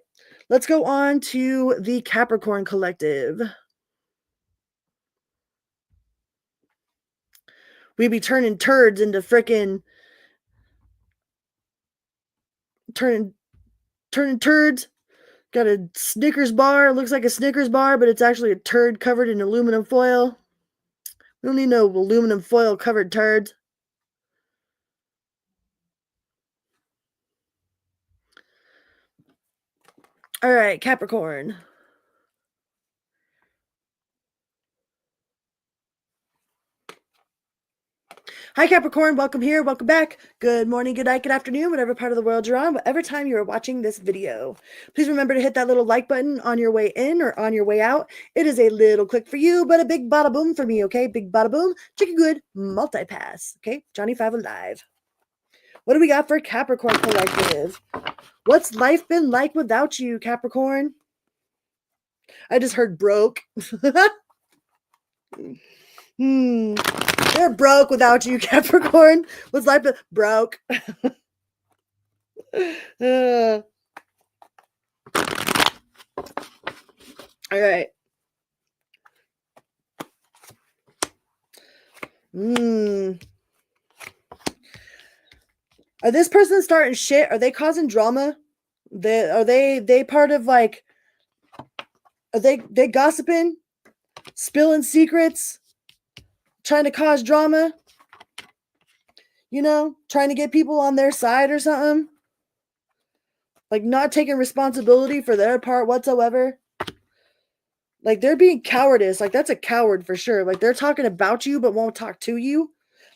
let's go on to the Capricorn Collective. We be turning turds into frickin' turning turds. Got a Snickers bar. Looks like a Snickers bar, but it's actually a turd covered in aluminum foil. We don't need no aluminum foil covered turds. All right, Capricorn. Hi, Capricorn. Welcome here. Welcome back. Good morning, good night, good afternoon, whatever part of the world you're on, whatever time you are watching this video. Please remember to hit that little like button on your way in or on your way out. It is a little click for you, but a big bada boom for me, okay? Big bada boom. Chicken good multi-pass, okay? Johnny 5 Alive. What do we got for Capricorn Collective? What's life been like without you, Capricorn? I just heard broke. They're broke without you, Capricorn. What's life been broke? All right. Are this person starting shit? Are they causing drama? Are they part of like? Are they gossiping, spilling secrets, trying to cause drama? You know, trying to get people on their side or something? Like not taking responsibility for their part whatsoever? Like they're being cowardice. Like that's a coward for sure. Like they're talking about you but won't talk to you.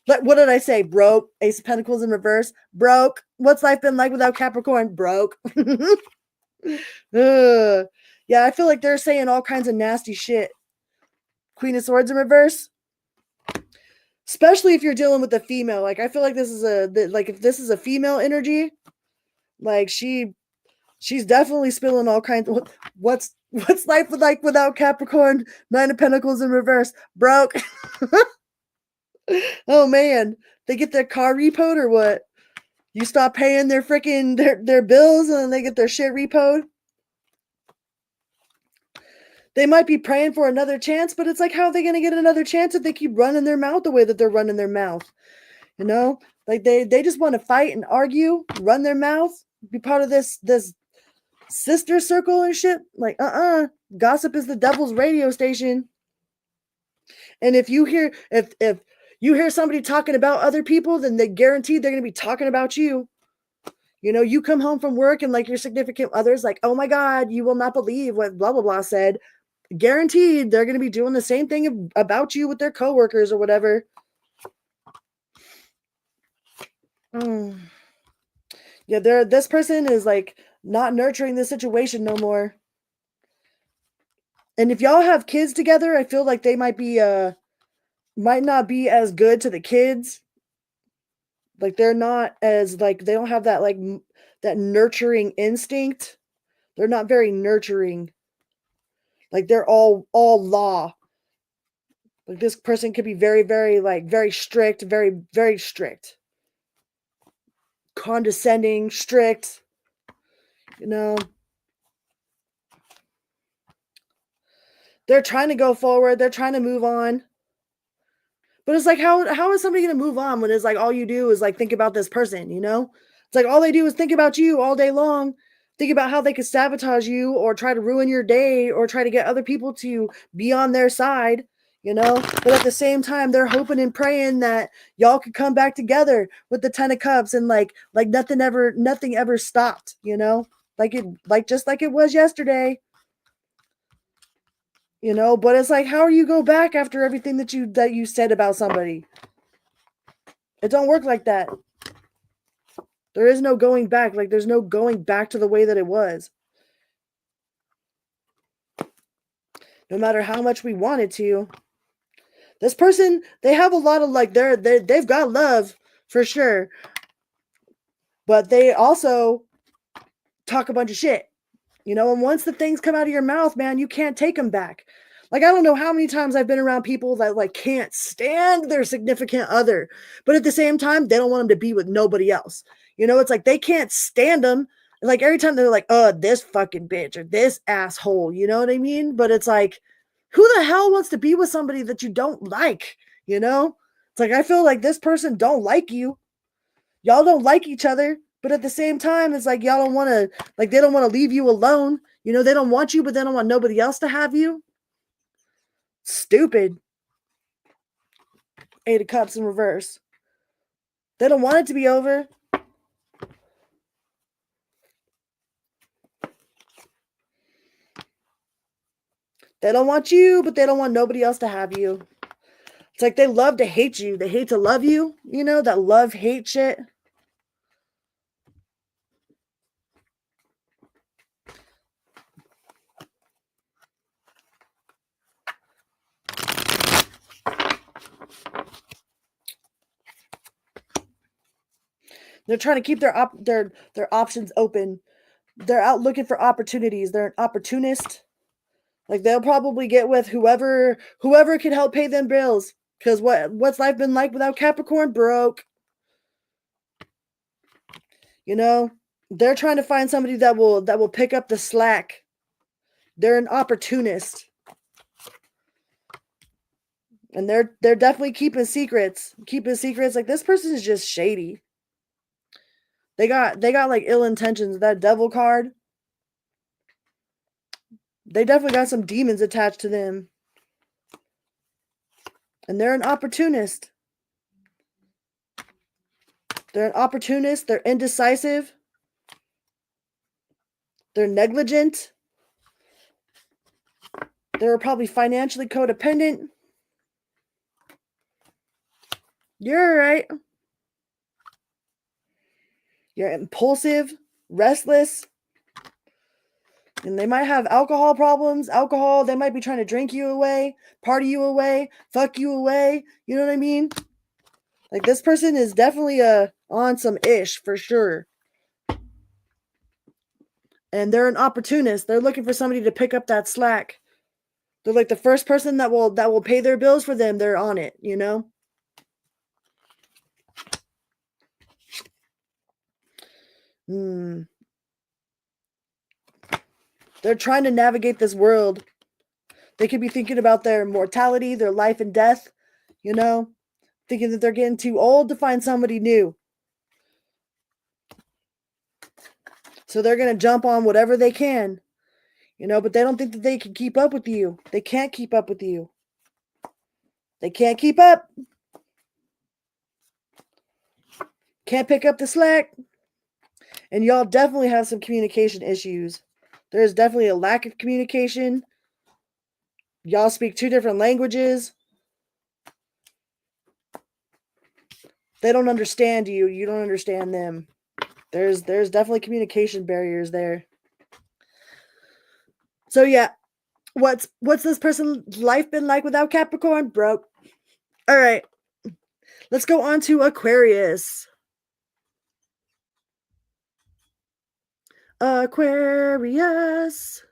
Like what did I say? Broke. Ace of Pentacles in reverse. Broke. What's life been like without Capricorn? Broke. Yeah, I feel like they're saying all kinds of nasty shit. Queen of Swords in reverse. Especially if you're dealing with a female. Like I feel like this is if this is a female energy, like she's definitely spilling all kinds of what's life like without Capricorn? Nine of Pentacles in reverse. Broke. Oh man. They get their car repoed or what? You stop paying their freaking their bills and then they get their shit repoed. They might be praying for another chance, but it's like, how are they going to get another chance if they keep running their mouth the way that they're running their mouth? You know, like they just want to fight and argue, run their mouth, be part of this sister circle and shit. Like, gossip is the devil's radio station. And if you hear somebody talking about other people, then they guaranteed they're going to be talking about you. You know, you come home from work and like your significant other's like, oh my God, you will not believe what blah, blah, blah said. Guaranteed they're going to be doing the same thing about you with their coworkers or whatever. Yeah, this person is like not nurturing the situation no more. And if y'all have kids together, I feel like they might not be as good to the kids. Like they're not as like they don't have that like that nurturing instinct. They're not very nurturing. Like they're all law. Like this person could be very, very like very strict, very, very strict. Condescending, strict. You know. They're trying to go forward. They're trying to move on. But it's like, how is somebody going to move on when it's like all you do is like think about this person, you know? It's like all they do is think about you all day long. Think about how they could sabotage you or try to ruin your day or try to get other people to be on their side, you know? But at the same time, they're hoping and praying that y'all could come back together with the 10 of Cups and like nothing ever stopped, you know? Just like it was yesterday. You know, but it's like, how do you go back after everything that you said about somebody? It don't work like that. There is no going back. Like there's no going back to the way that it was. No matter how much we wanted to. This person, they have a lot of like they've got love for sure. But they also talk a bunch of shit. You know, and once the things come out of your mouth, man, you can't take them back. Like, I don't know how many times I've been around people that like can't stand their significant other, but at the same time, they don't want them to be with nobody else. You know, it's like they can't stand them. Like every time they're like, oh, this fucking bitch or this asshole, you know what I mean? But it's like, who the hell wants to be with somebody that you don't like? You know, it's like, I feel like this person don't like you. Y'all don't like each other. But at the same time, it's like y'all don't want to, like they don't want to leave you alone. You know, they don't want you, but they don't want nobody else to have you. Stupid. 8 of Cups in reverse. They don't want it to be over. They don't want you, but they don't want nobody else to have you. It's like they love to hate you. They hate to love you. You know, that love-hate shit. They're trying to keep their options open. They're out looking for opportunities. They're an opportunist. Like they'll probably get with whoever can help pay them bills. Because what's life been like without Capricorn? Broke. You know, They're trying to find somebody that will pick up the slack. They're an opportunist. And they're definitely keeping secrets. Like, this person is just shady. They got like ill intentions. That devil card. They definitely got some demons attached to them. And they're an opportunist. They're an opportunist. They're indecisive. They're negligent. They're probably financially codependent. You're all right. You're impulsive, restless. And they might have alcohol problems. They might be trying to drink you away, party you away, fuck you away. You know what I mean? Like, this person is definitely on some ish for sure. And they're an opportunist. They're looking for somebody to pick up that slack. They're like the first person that will pay their bills for them. They're on it, you know? They're trying to navigate this world. They could be thinking about their mortality, their life and death, you know? Thinking that they're getting too old to find somebody new. So they're going to jump on whatever they can, you know, but they don't think that they can keep up with you. They can't keep up with you. They can't keep up. Can't pick up the slack. And y'all definitely have some communication issues. There's definitely a lack of communication. Y'all speak two different languages. They don't understand you. You don't understand them. There's definitely communication barriers there. So yeah, what's this person's life been like without Capricorn? Broke. All right. Let's go on to Aquarius. Aquarius.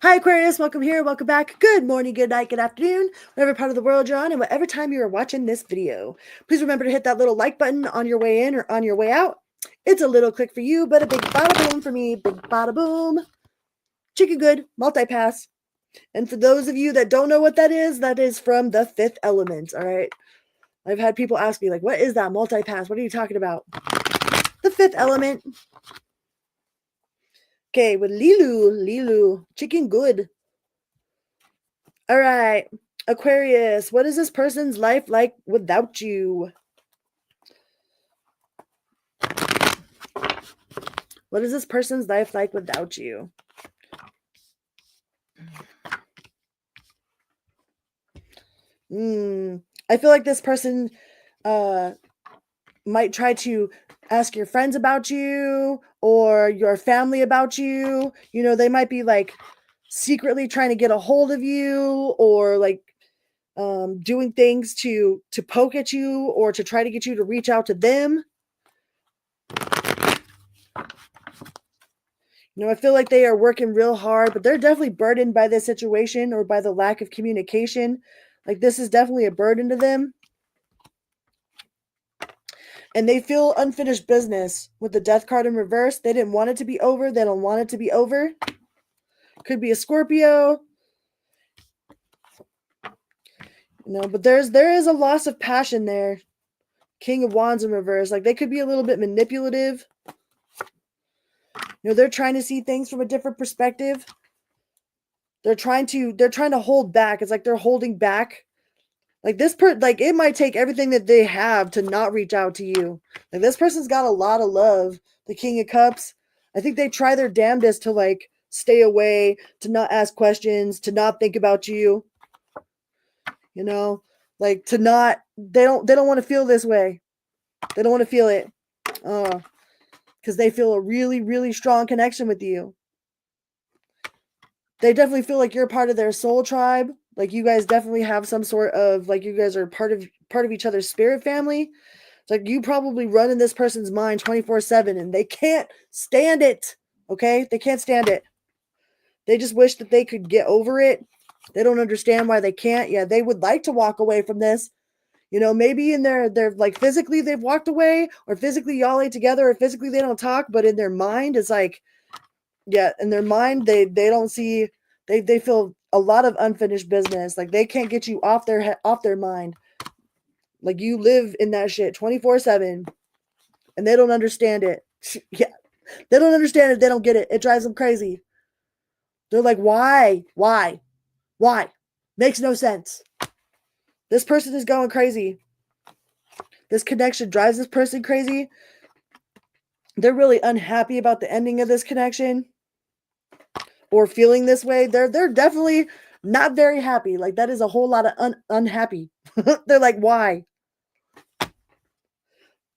Hi Aquarius, welcome here, welcome back. Good morning, good night, good afternoon, whatever part of the world you're on and whatever time you are watching this video. Please remember to hit that little like button on your way in or on your way out. It's a little click for you, but a big bada boom for me. Big bada boom. Chicken good, multi-pass. And for those of you that don't know what that is from the Fifth Element, all right? I've had people ask me, like, what is that multi-pass? What are you talking about? The Fifth Element. Okay, with Lilu, chicken good. All right, Aquarius, what is this person's life like without you? What is this person's life like without you? I feel like this person might try to ask your friends about you or your family about you. You know, they might be like secretly trying to get a hold of you or like doing things to poke at you or to try to get you to reach out to them. You know, I feel like they are working real hard, but they're definitely burdened by this situation or by the lack of communication. Like, this is definitely a burden to them. And they feel unfinished business with the Death card in reverse. They didn't want it to be over. They don't want it to be over. Could be a Scorpio. You know, but there is a loss of passion there. King of Wands in reverse. Like, they could be a little bit manipulative. You know, they're trying to see things from a different perspective. They're trying to hold back. It's like they're holding back. Like, like, it might take everything that they have to not reach out to you. Like, this person's got a lot of love. The King of Cups. I think they try their damnedest to, like, stay away, to not ask questions, to not think about you. You know, like, to not, they don't want to feel this way. They don't want to feel it. Because they feel a really, really strong connection with you. They definitely feel like you're part of their soul tribe. Like, you guys definitely have some sort of, like, you guys are part of each other's spirit family. It's like you probably run in this person's mind 24/7 and they can't stand it. Okay? They can't stand it. They just wish that they could get over it. They don't understand why they can't. Yeah, they would like to walk away from this. You know, maybe in they're like physically they've walked away, or physically y'all ain't together, or physically they don't talk, but in their mind it's like, yeah, in their mind they don't see, they feel a lot of unfinished business. Like they can't get you off their mind. Like you live in that shit 24/7 and they don't understand it. Yeah. They don't understand it, they don't get it. It drives them crazy. They're like, "Why? Why? Why? Makes no sense." This person is going crazy. This connection drives this person crazy. They're really unhappy about the ending of this connection, or feeling this way. They're definitely not very happy. Like that is a whole lot of unhappy. They're like, "Why?"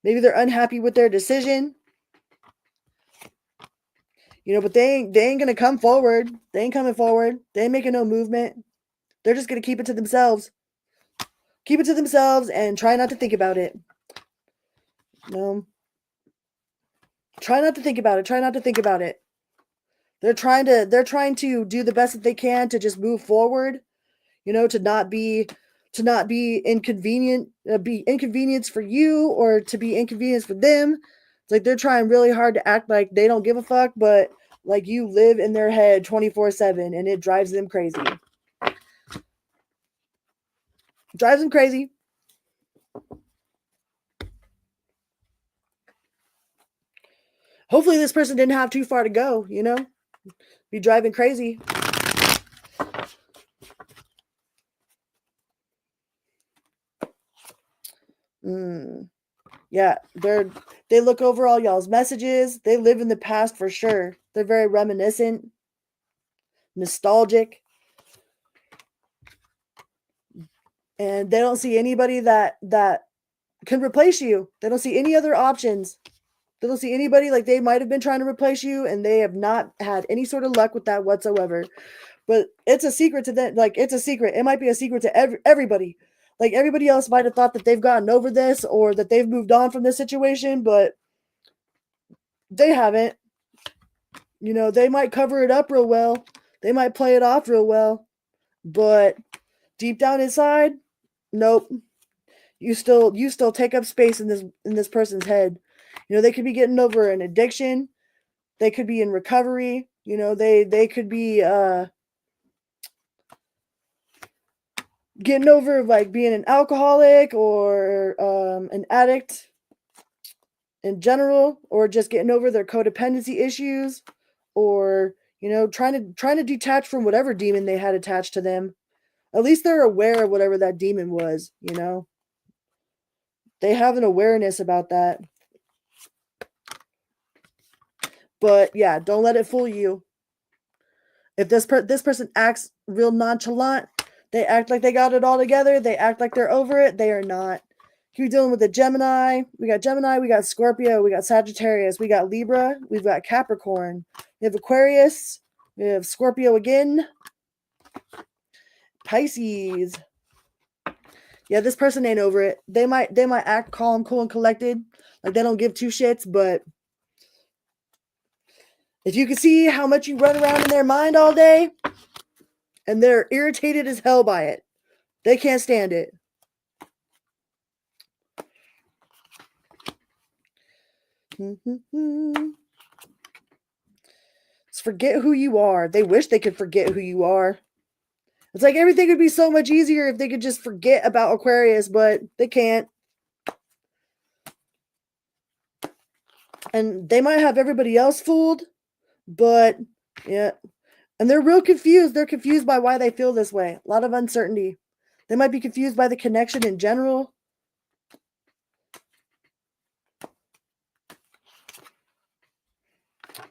Maybe they're unhappy with their decision. You know, but they ain't gonna come forward. They ain't coming forward. They ain't making no movement. They're just gonna keep it to themselves. Keep it to themselves and try not to think about it. No. Try not to think about it. Try not to think about it. They're trying to do the best that they can to just move forward, you know, to not be inconvenient, be inconvenience for you, or to be inconvenience for them. It's like they're trying really hard to act like they don't give a fuck, but like you live in their head 24/7 and it drives them crazy. Drives them crazy. Hopefully this person didn't have too far to go, you know? Be driving crazy. Yeah, they look over all y'all's messages. They live in the past for sure. They're very reminiscent, nostalgic. And they don't see anybody that can replace you. They don't see any other options. They don't see anybody. Like they might have been trying to replace you and they have not had any sort of luck with that whatsoever. But it's a secret to them. Like it's a secret. It might be a secret to everybody. Like everybody else might have thought that they've gotten over this or that they've moved on from this situation, but they haven't. You know, they might cover it up real well. They might play it off real well. But deep down inside, nope. You still take up space in this person's head. You know, they could be getting over an addiction. They could be in recovery. You know, they could be getting over like being an alcoholic or an addict in general, or just getting over their codependency issues, or you know, trying to detach from whatever demon they had attached to them. At least they're aware of whatever that demon was, you know. They have an awareness about that. But yeah, don't let it fool you. If this person acts real nonchalant, they act like they got it all together, they act like they're over it, they are not. You're dealing with a Gemini. We got Scorpio, we got Sagittarius, we got Libra, we've got Capricorn, we have Aquarius, we have Scorpio again, Pisces. Yeah, this person ain't over it. They might act calm, cool, and collected, like they don't give two shits, but if you can see how much you run around in their mind all day, and they're irritated as hell by it, they can't stand it. Just forget who you are. They wish they could forget who you are. It's like everything would be so much easier if they could just forget about Aquarius, but they can't. And they might have everybody else fooled, but yeah. And they're real confused. They're confused by why they feel this way. A lot of uncertainty. They might be confused by the connection in general.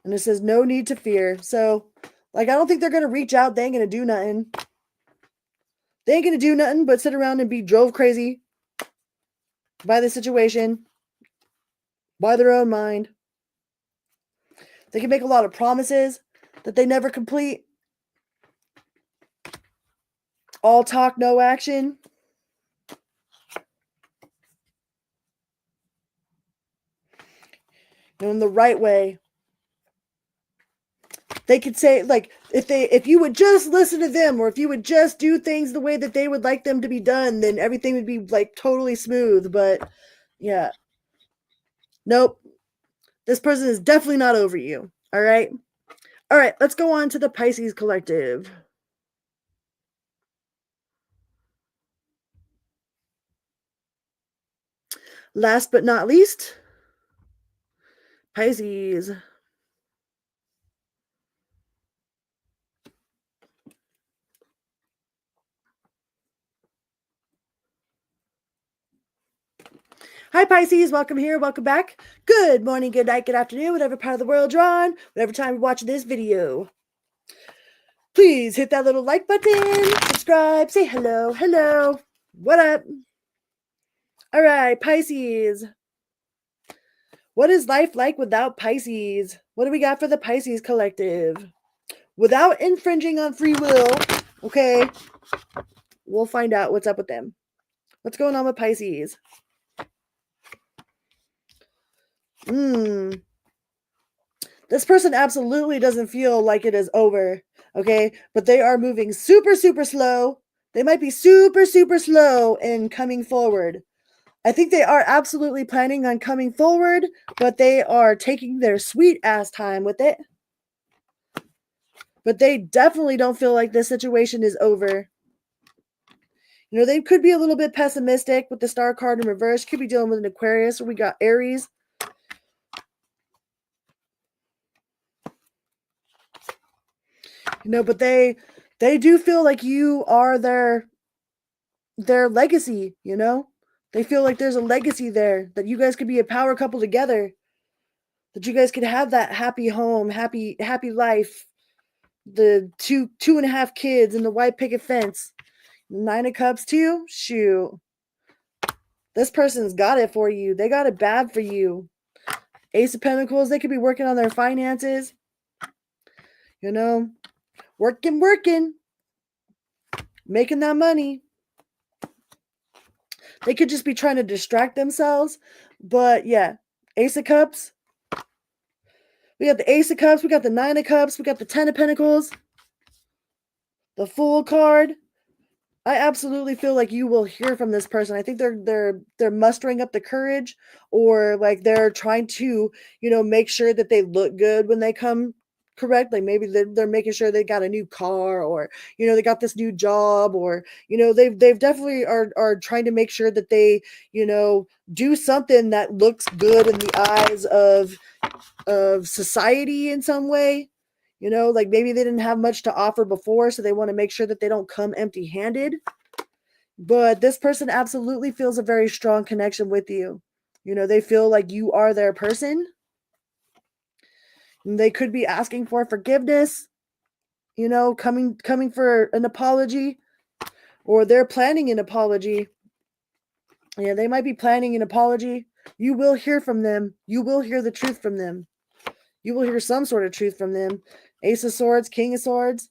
And it says no need to fear. So, like, I don't think they're going to reach out. They ain't going to do nothing. They ain't going to do nothing but sit around and be drove crazy by the situation, by their own mind. They can make a lot of promises that they never complete. All talk, no action. in the right way. They could say, like, if you would just listen to them, or if you would just do things the way that they would like them to be done, then everything would be like totally smooth. But yeah, nope, this person is definitely not over you. All right, let's go on to the Pisces collective. Last but not least, Pisces. Hi, Pisces. Welcome here. Welcome back. Good morning, good night, good afternoon, whatever part of the world you're on, whatever time you're watching this video. Please hit that little like button, subscribe, say hello, hello. What up? All right, Pisces. What is life like without Pisces? What do we got for the Pisces collective? Without infringing on free will, okay, we'll find out what's up with them. What's going on with Pisces? This person absolutely doesn't feel like it is over, okay? But they are moving super, super slow. They might be super, super slow in coming forward. I think they are absolutely planning on coming forward, but they are taking their sweet ass time with it. But they definitely don't feel like this situation is over. You know, they could be a little bit pessimistic with the star card in reverse. Could be dealing with an Aquarius, or we got Aries. You know, but they do feel like you are their legacy, you know? They feel like there's a legacy there, that you guys could be a power couple together, that you guys could have that happy home, happy life, the two and a half kids and the white picket fence. 9 of Cups too? Shoot. This person's got it for you. They got it bad for you. Ace of Pentacles, they could be working on their finances. You know, working, making that money. They could just be trying to distract themselves. But yeah, Ace of Cups. We got the Ace of Cups. We got the 9 of Cups. We got the 10 of Pentacles. The Fool card. I absolutely feel like you will hear from this person. I think they're mustering up the courage, or like they're trying to, you know, make sure that they look good when they come correct. Like maybe they're making sure they got a new car, or, you know, they got this new job, or, you know, they've definitely are trying to make sure that they, you know, do something that looks good in the eyes of society in some way. You know, like maybe they didn't have much to offer before, so they want to make sure that they don't come empty-handed. But this person absolutely feels a very strong connection with you. You know, they feel like you are their person. And they could be asking for forgiveness, you know, coming for an apology, or they're planning an apology. Yeah, they might be planning an apology. You will hear from them. You will hear the truth from them. You will hear some sort of truth from them. Ace of Swords, King of Swords.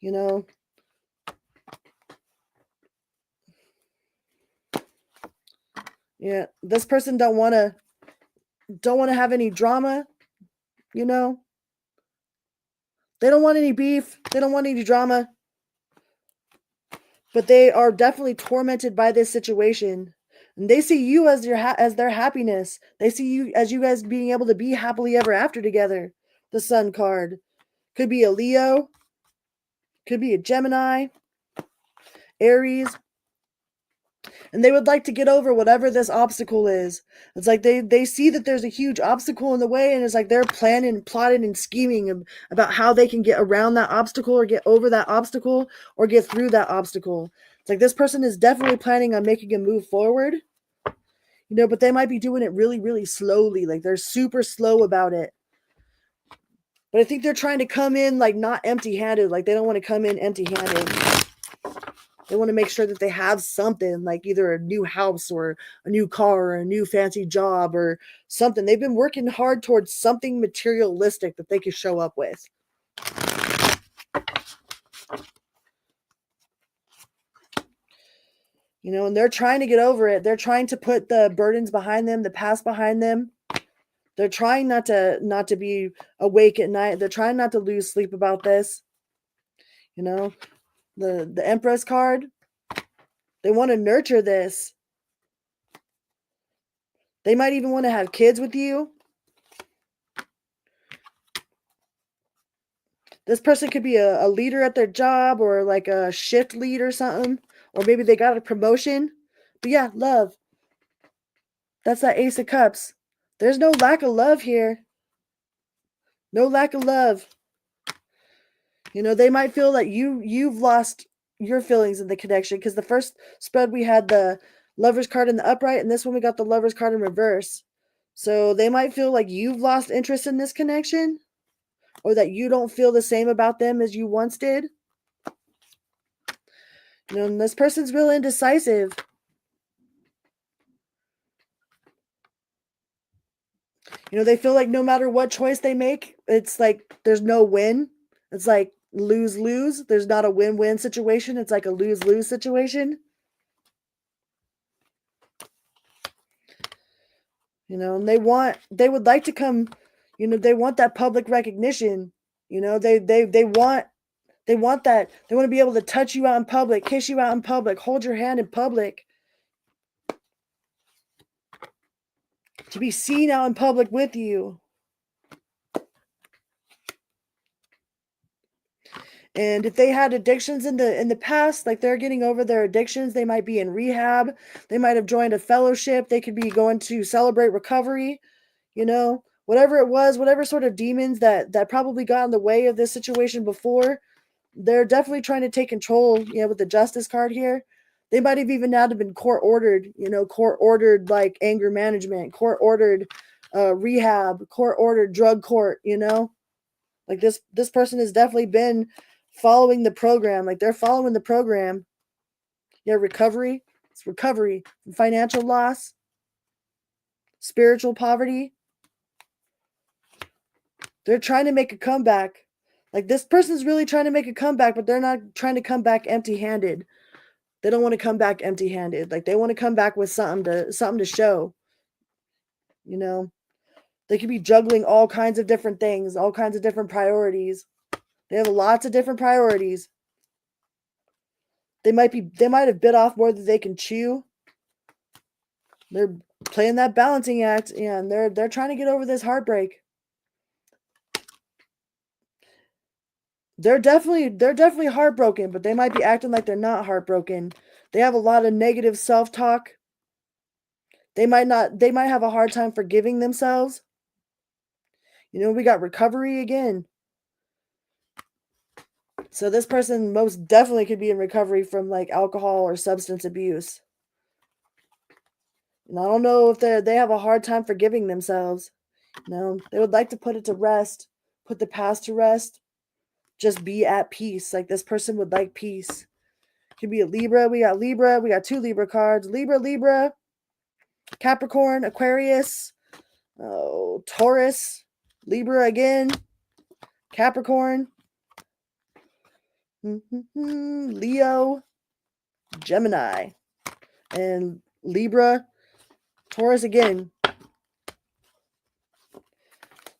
You know, yeah, this person don't want to have any drama, you know. They don't want any beef. They don't want any drama. But they are definitely tormented by this situation. And they see you as their happiness. They see you as you guys being able to be happily ever after together. The Sun card. Could be a Leo. Could be a Gemini. Aries. And they would like to get over whatever this obstacle is. It's like they see that there's a huge obstacle in the way, and it's like they're planning, plotting, and scheming about how they can get around that obstacle, or get over that obstacle, or get through that obstacle. It's like this person is definitely planning on making a move forward, you know, but they might be doing it really, really slowly. Like they're super slow about it. But I think they're trying to come in like not empty-handed. Like they don't want to come in empty-handed. They want to make sure that they have something, like either a new house, or a new car, or a new fancy job, or something. They've been working hard towards something materialistic that they can show up with. You know, and they're trying to get over it. They're trying to put the burdens behind them, the past behind them. They're trying not to be awake at night. They're trying not to lose sleep about this. You know, the Empress card, they want to nurture this. They might even want to have kids with you. This person could be a leader at their job, or like a shift lead or something. Or maybe they got a promotion. But yeah, love. That's that Ace of Cups. There's no lack of love here. No lack of love. You know, they might feel that you've lost your feelings in the connection, because the first spread we had the Lover's card in the upright, and this one we got the Lover's card in reverse. So they might feel like you've lost interest in this connection, or that you don't feel the same about them as you once did. You know, and this person's real indecisive. You know, they feel like no matter what choice they make, it's like there's no win. It's like lose-lose. There's not a win-win situation. It's like a lose-lose situation. You know, and they would like to come, you know, they want that public recognition. You know, they want that. They want to be able to touch you out in public, kiss you out in public, hold your hand in public. To be seen out in public with you. And if they had addictions in the past, like they're getting over their addictions, they might be in rehab. They might have joined a fellowship. They could be going to celebrate recovery. You know, whatever it was, whatever sort of demons that probably got in the way of this situation before, they're definitely trying to take control. You know, with the Justice card here, they might have even now been court ordered. You know, court ordered like anger management, court ordered rehab, court ordered drug court. You know, like this person has definitely been following the program. Like they're following the program. Yeah, recovery. It's recovery from financial loss, spiritual poverty. They're trying to make a comeback. Like this person's really trying to make a comeback, but they're not trying to come back empty-handed. They don't want to come back empty-handed. Like they want to come back with something to show. You know, they could be juggling all kinds of different things, all kinds of different priorities. They have lots of different priorities. They might have bit off more than they can chew. They're playing that balancing act, and they're trying to get over this heartbreak. They're definitely heartbroken, but they might be acting like they're not heartbroken. They have a lot of negative self-talk. They might have a hard time forgiving themselves. You know, we got recovery again. So this person most definitely could be in recovery from like alcohol or substance abuse. And I don't know if they have a hard time forgiving themselves. You know, they would like to put it to rest, put the past to rest, just be at peace. Like this person would like peace. Could be a Libra. We got two Libra cards. Libra, Capricorn, Aquarius, Taurus, Libra again, Capricorn, Leo, Gemini, and Libra, Taurus again.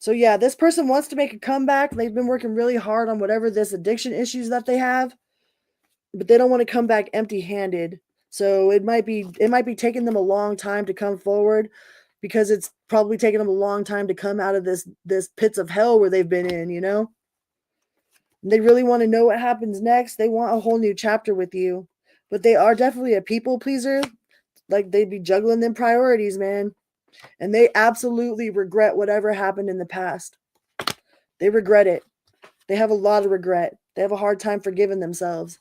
So yeah, this person wants to make a comeback. They've been working really hard on whatever this addiction issues that they have, but they don't want to come back empty-handed. So it might be taking them a long time to come forward, because it's probably taking them a long time to come out of this pits of hell where they've been in, you know? And they really want to know what happens next. They want a whole new chapter with you. But they are definitely a people pleaser. Like they'd be juggling them priorities, man. And they absolutely regret whatever happened in the past. They regret it. They have a lot of regret. They have a hard time forgiving themselves.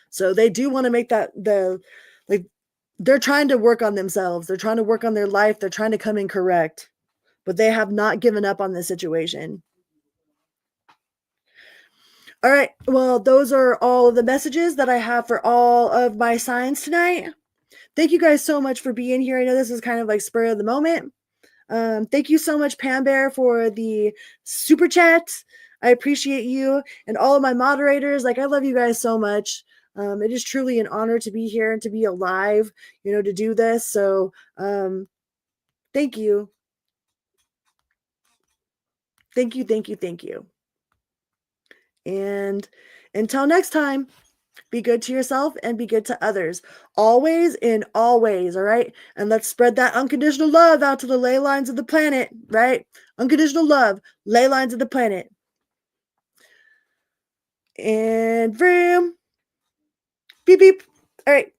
So they do want to make they're trying to work on themselves. They're trying to work on their life. They're trying to come in correct. But they have not given up on this situation. All right. Well, those are all of the messages that I have for all of my signs tonight. Thank you guys so much for being here. I know this is kind of like spur of the moment. Thank you so much, Pam Bear, for the super chat. I appreciate you, and all of my moderators. Like, I love you guys so much. It is truly an honor to be here and to be alive, to do this. So thank you. Thank you, thank you, thank you. And until next time, be good to yourself and be good to others. Always and always, all right? And let's spread that unconditional love out to the ley lines of the planet, right? Unconditional love, ley lines of the planet. And vroom. Beep, beep. All right.